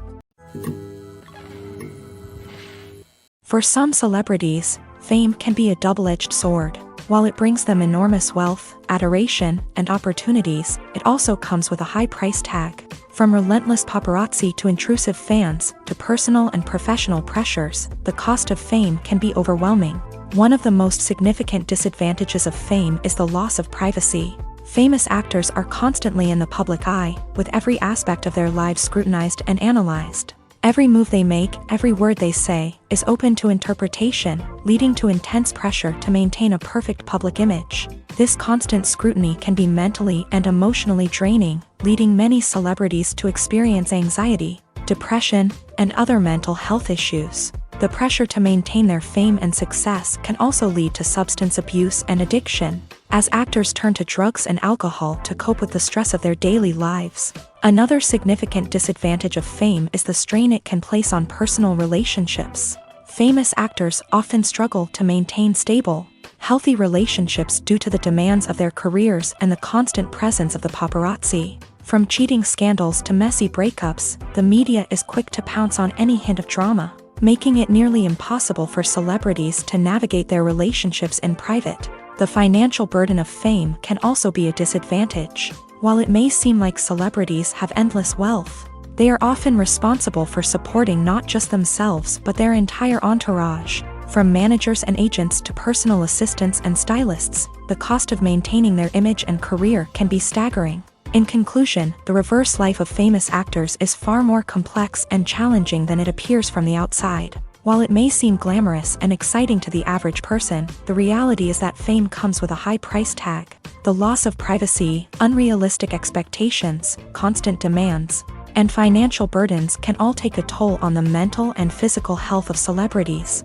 For some celebrities, fame can be a double-edged sword. While it brings them enormous wealth, adoration, and opportunities, it also comes with a high price tag. From relentless paparazzi to intrusive fans, to personal and professional pressures, the cost of fame can be overwhelming. One of the most significant disadvantages of fame is the loss of privacy. Famous actors are constantly in the public eye, with every aspect of their lives scrutinized and analyzed. Every move they make, every word they say, is open to interpretation, leading to intense pressure to maintain a perfect public image. This constant scrutiny can be mentally and emotionally draining, leading many celebrities to experience anxiety, depression, and other mental health issues. The pressure to maintain their fame and success can also lead to substance abuse and addiction, as actors turn to drugs and alcohol to cope with the stress of their daily lives. Another significant disadvantage of fame is the strain it can place on personal relationships. Famous actors often struggle to maintain stable, healthy relationships due to the demands of their careers and the constant presence of the paparazzi. From cheating scandals to messy breakups, the media is quick to pounce on any hint of drama, making it nearly impossible for celebrities to navigate their relationships in private. The financial burden of fame can also be a disadvantage. While it may seem like celebrities have endless wealth, they are often responsible for supporting not just themselves but their entire entourage. From managers and agents to personal assistants and stylists, the cost of maintaining their image and career can be staggering. In conclusion, the reverse life of famous actors is far more complex and challenging than it appears from the outside. While it may seem glamorous and exciting to the average person, the reality is that fame comes with a high price tag. The loss of privacy, unrealistic expectations, constant demands, and financial burdens can all take a toll on the mental and physical health of celebrities.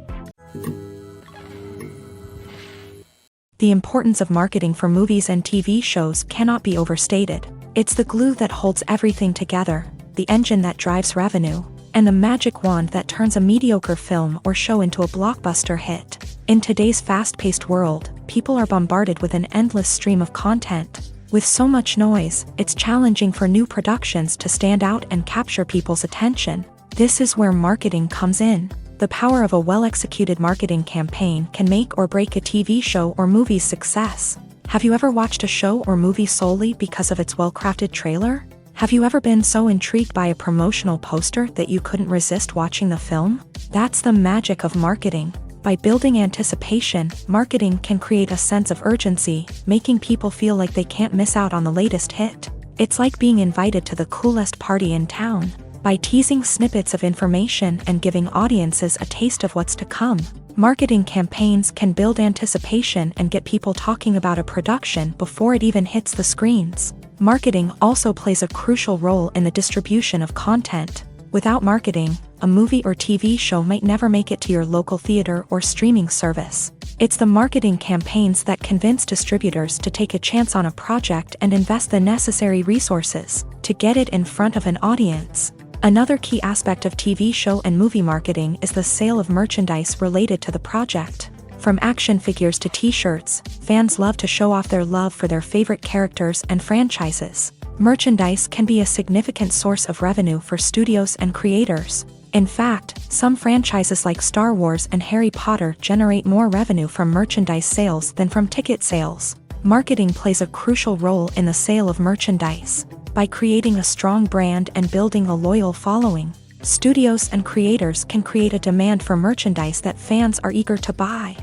The importance of marketing for movies and TV shows cannot be overstated. It's the glue that holds everything together, the engine that drives revenue, and the magic wand that turns a mediocre film or show into a blockbuster hit. In today's fast-paced world, people are bombarded with an endless stream of content. With so much noise, it's challenging for new productions to stand out and capture people's attention. This is where marketing comes in. The power of a well-executed marketing campaign can make or break a TV show or movie's success. Have you ever watched a show or movie solely because of its well-crafted trailer? Have you ever been so intrigued by a promotional poster that you couldn't resist watching the film? That's the magic of marketing. By building anticipation, marketing can create a sense of urgency, making people feel like they can't miss out on the latest hit. It's like being invited to the coolest party in town. By teasing snippets of information and giving audiences a taste of what's to come, marketing campaigns can build anticipation and get people talking about a production before it even hits the screens. Marketing also plays a crucial role in the distribution of content. Without marketing, a movie or TV show might never make it to your local theater or streaming service. It's the marketing campaigns that convince distributors to take a chance on a project and invest the necessary resources to get it in front of an audience. Another key aspect of TV show and movie marketing is the sale of merchandise related to the project. From action figures to t-shirts, fans love to show off their love for their favorite characters and franchises. Merchandise can be a significant source of revenue for studios and creators. In fact, some franchises like Star Wars and Harry Potter generate more revenue from merchandise sales than from ticket sales. Marketing plays a crucial role in the sale of merchandise. By creating a strong brand and building a loyal following, Studios and creators can create a demand for merchandise that fans are eager to buy.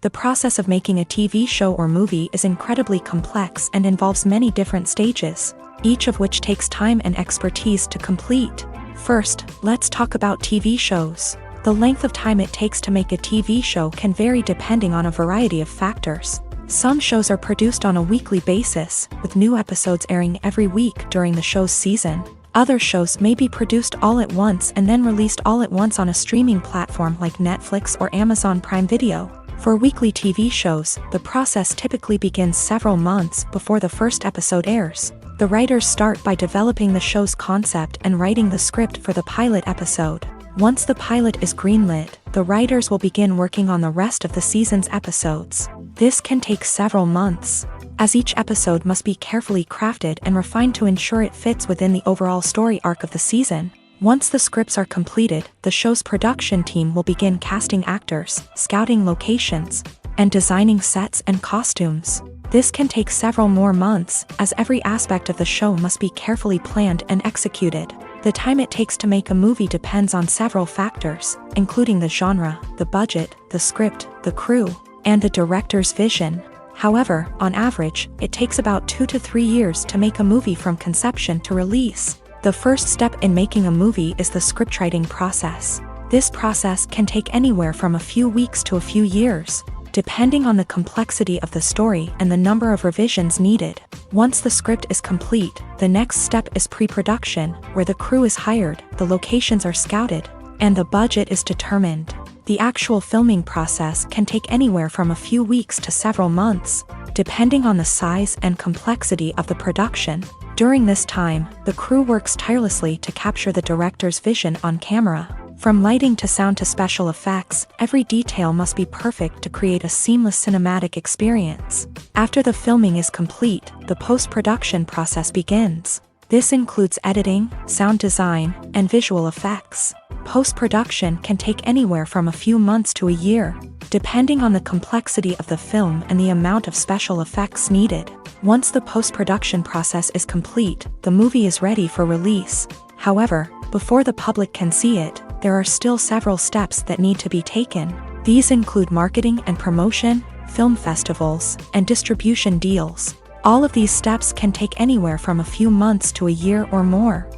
The process of making a TV show or movie is incredibly complex and involves many different stages, each of which takes time and expertise to complete. First, let's talk about TV shows. The length of time it takes to make a TV show can vary depending on a variety of factors. Some shows are produced on a weekly basis, with new episodes airing every week during the show's season. Other shows may be produced all at once and then released all at once on a streaming platform like Netflix or Amazon Prime Video. For weekly TV shows, the process typically begins several months before the first episode airs. The writers start by developing the show's concept and writing the script for the pilot episode. Once the pilot is greenlit, the writers will begin working on the rest of the season's episodes. This can take several months, as each episode must be carefully crafted and refined to ensure it fits within the overall story arc of the season. Once the scripts are completed, the show's production team will begin casting actors, scouting locations, and designing sets and costumes. This can take several more months, as every aspect of the show must be carefully planned and executed. The time it takes to make a movie depends on several factors, including the genre, the budget, the script, the crew, and the director's vision. However, on average, it takes about 2 to 3 years to make a movie from conception to release. The first step in making a movie is the scriptwriting process. This process can take anywhere from a few weeks to a few years, depending on the complexity of the story and the number of revisions needed. Once the script is complete, the next step is pre-production, where the crew is hired, the locations are scouted, and the budget is determined. The actual filming process can take anywhere from a few weeks to several months, depending on the size and complexity of the production. During this time, the crew works tirelessly to capture the director's vision on camera. From lighting to sound to special effects, every detail must be perfect to create a seamless cinematic experience. After the filming is complete, the post-production process begins. This includes editing, sound design, and visual effects. Post-production can take anywhere from a few months to a year, depending on the complexity of the film and the amount of special effects needed. Once the post-production process is complete, the movie is ready for release. However, before the public can see it, there are still several steps that need to be taken. These include marketing and promotion, film festivals, and distribution deals. All of these steps can take anywhere from a few months to a year or more.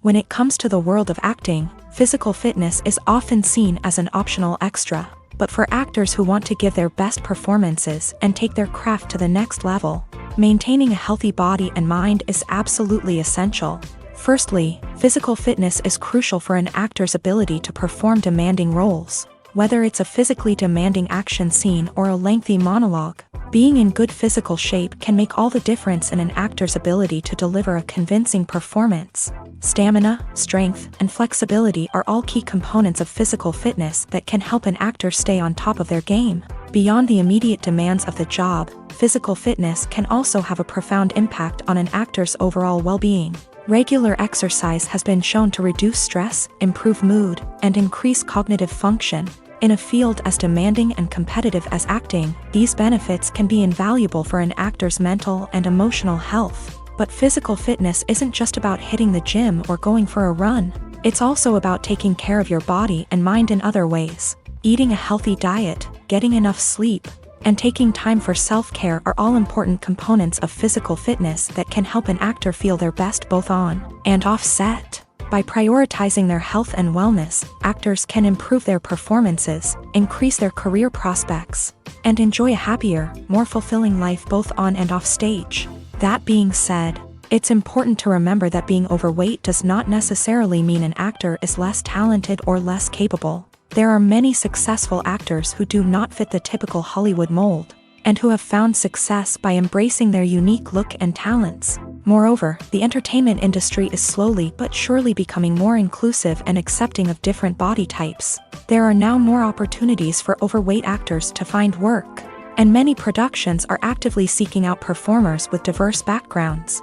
When it comes to the world of acting, physical fitness is often seen as an optional extra. But for actors who want to give their best performances and take their craft to the next level, maintaining a healthy body and mind is absolutely essential. Firstly, physical fitness is crucial for an actor's ability to perform demanding roles. Whether it's a physically demanding action scene or a lengthy monologue, being in good physical shape can make all the difference in an actor's ability to deliver a convincing performance. Stamina, strength, and flexibility are all key components of physical fitness that can help an actor stay on top of their game. Beyond the immediate demands of the job, physical fitness can also have a profound impact on an actor's overall well-being. Regular exercise has been shown to reduce stress, improve mood, and increase cognitive function. In a field as demanding and competitive as acting, these benefits can be invaluable for an actor's mental and emotional health. But physical fitness isn't just about hitting the gym or going for a run. It's also about taking care of your body and mind in other ways. Eating a healthy diet, getting enough sleep, and taking time for self-care are all important components of physical fitness that can help an actor feel their best both on and off set. By prioritizing their health and wellness, actors can improve their performances, increase their career prospects, and enjoy a happier, more fulfilling life both on and off stage. That being said, it's important to remember that being overweight does not necessarily mean an actor is less talented or less capable. There are many successful actors who do not fit the typical Hollywood mold, and who have found success by embracing their unique look and talents. Moreover, the entertainment industry is slowly but surely becoming more inclusive and accepting of different body types. There are now more opportunities for overweight actors to find work, and many productions are actively seeking out performers with diverse backgrounds.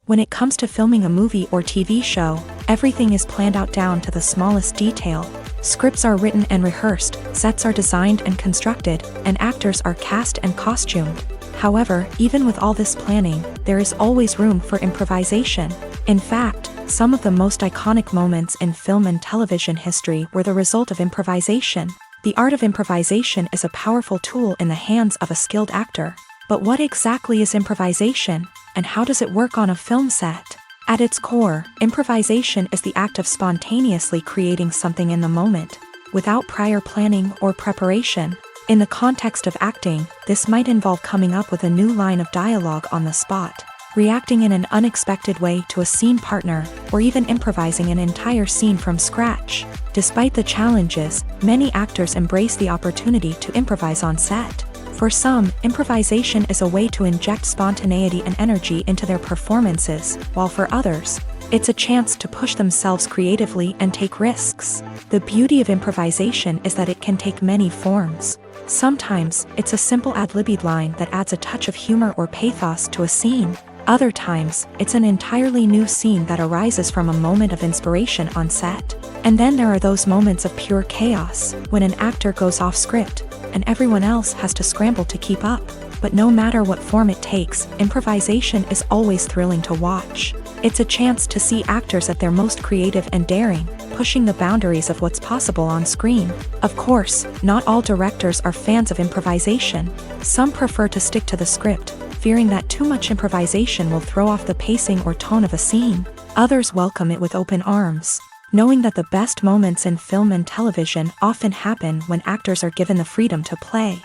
When it comes to filming a movie or TV show, everything is planned out down to the smallest detail. Scripts are written and rehearsed, sets are designed and constructed, and actors are cast and costumed. However, even with all this planning, there is always room for improvisation. In fact, some of the most iconic moments in film and television history were the result of improvisation. The art of improvisation is a powerful tool in the hands of a skilled actor. But what exactly is improvisation, and how does it work on a film set? At its core, improvisation is the act of spontaneously creating something in the moment, without prior planning or preparation. In the context of acting, this might involve coming up with a new line of dialogue on the spot, reacting in an unexpected way to a scene partner, or even improvising an entire scene from scratch. Despite the challenges, many actors embrace the opportunity to improvise on set. For some, improvisation is a way to inject spontaneity and energy into their performances, while for others, it's a chance to push themselves creatively and take risks. The beauty of improvisation is that it can take many forms. Sometimes, it's a simple ad-libbed line that adds a touch of humor or pathos to a scene. Other times, it's an entirely new scene that arises from a moment of inspiration on set. And then there are those moments of pure chaos, when an actor goes off script, and everyone else has to scramble to keep up. But no matter what form it takes, improvisation is always thrilling to watch. It's a chance to see actors at their most creative and daring, pushing the boundaries of what's possible on screen. Of course, not all directors are fans of improvisation. Some prefer to stick to the script, fearing that too much improvisation will throw off the pacing or tone of a scene. Others welcome it with open arms, knowing that the best moments in film and television often happen when actors are given the freedom to play.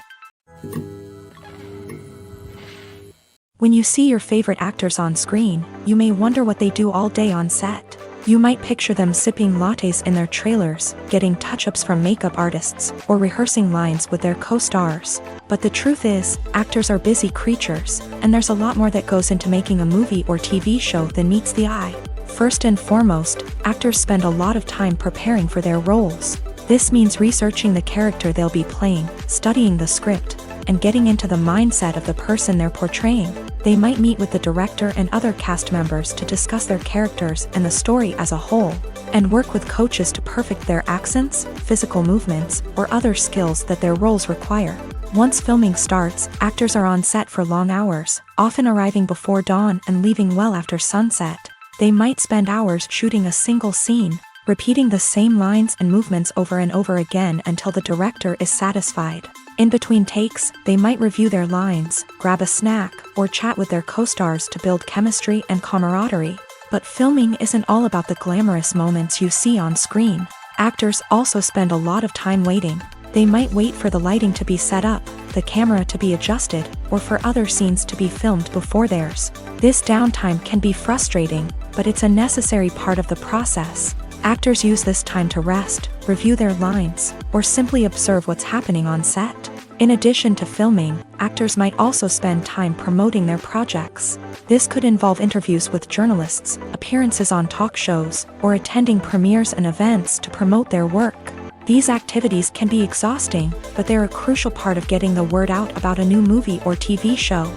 When you see your favorite actors on screen, you may wonder what they do all day on set. You might picture them sipping lattes in their trailers, getting touch-ups from makeup artists, or rehearsing lines with their co-stars. But the truth is, actors are busy creatures, and there's a lot more that goes into making a movie or TV show than meets the eye. First and foremost, actors spend a lot of time preparing for their roles. This means researching the character they'll be playing, studying the script, and getting into the mindset of the person they're portraying. They might meet with the director and other cast members to discuss their characters and the story as a whole, and work with coaches to perfect their accents, physical movements, or other skills that their roles require. Once filming starts, actors are on set for long hours, often arriving before dawn and leaving well after sunset. They might spend hours shooting a single scene, repeating the same lines and movements over and over again until the director is satisfied. In between takes, they might review their lines, grab a snack, or chat with their co-stars to build chemistry and camaraderie. But filming isn't all about the glamorous moments you see on screen. Actors also spend a lot of time waiting. They might wait for the lighting to be set up, the camera to be adjusted, or for other scenes to be filmed before theirs. This downtime can be frustrating, but it's a necessary part of the process. Actors use this time to rest, review their lines, or simply observe what's happening on set. In addition to filming, actors might also spend time promoting their projects. This could involve interviews with journalists, appearances on talk shows, or attending premieres and events to promote their work. These activities can be exhausting, but they're a crucial part of getting the word out about a new movie or TV show.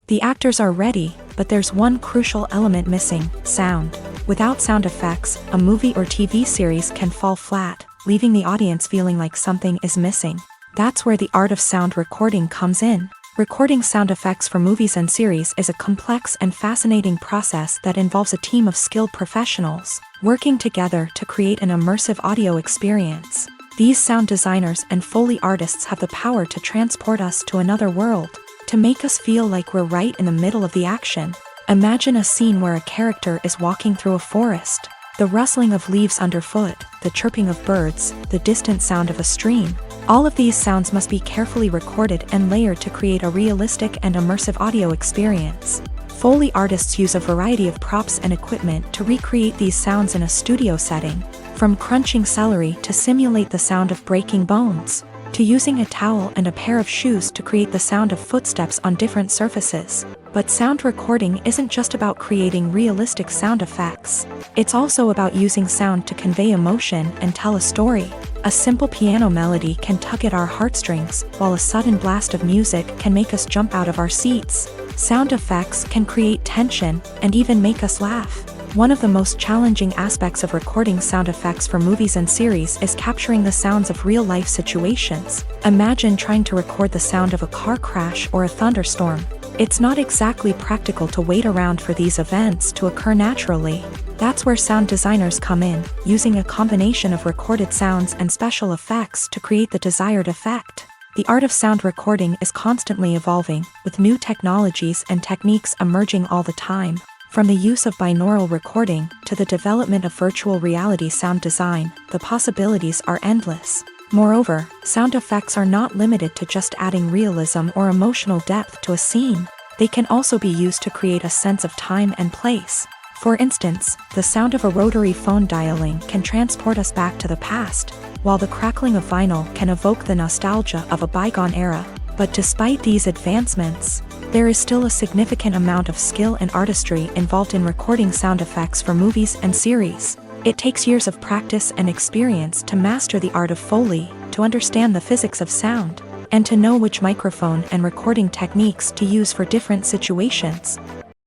The actors are ready, but there's one crucial element missing: sound. Without sound effects, a movie or TV series can fall flat, leaving the audience feeling like something is missing. That's where the art of sound recording comes in. Recording sound effects for movies and series is a complex and fascinating process that involves a team of skilled professionals working together to create an immersive audio experience. These sound designers and Foley artists have the power to transport us to another world, to make us feel like we're right in the middle of the action. Imagine a scene where a character is walking through a forest. The rustling of leaves underfoot, the chirping of birds, the distant sound of a stream. All of these sounds must be carefully recorded and layered to create a realistic and immersive audio experience. Foley artists use a variety of props and equipment to recreate these sounds in a studio setting, from crunching celery to simulate the sound of breaking bones, to using a towel and a pair of shoes to create the sound of footsteps on different surfaces. But sound recording isn't just about creating realistic sound effects. It's also about using sound to convey emotion and tell a story. A simple piano melody can tug at our heartstrings, while a sudden blast of music can make us jump out of our seats. Sound effects can create tension and even make us laugh. One of the most challenging aspects of recording sound effects for movies and series is capturing the sounds of real-life situations. Imagine trying to record the sound of a car crash or a thunderstorm. It's not exactly practical to wait around for these events to occur naturally. That's where sound designers come in, using a combination of recorded sounds and special effects to create the desired effect. The art of sound recording is constantly evolving, with new technologies and techniques emerging all the time. From the use of binaural recording to the development of virtual reality sound design, the possibilities are endless. Moreover, sound effects are not limited to just adding realism or emotional depth to a scene. They can also be used to create a sense of time and place. For instance, the sound of a rotary phone dialing can transport us back to the past, while the crackling of vinyl can evoke the nostalgia of a bygone era. But despite these advancements, there is still a significant amount of skill and artistry involved in recording sound effects for movies and series. It takes years of practice and experience to master the art of Foley, to understand the physics of sound, and to know which microphone and recording techniques to use for different situations.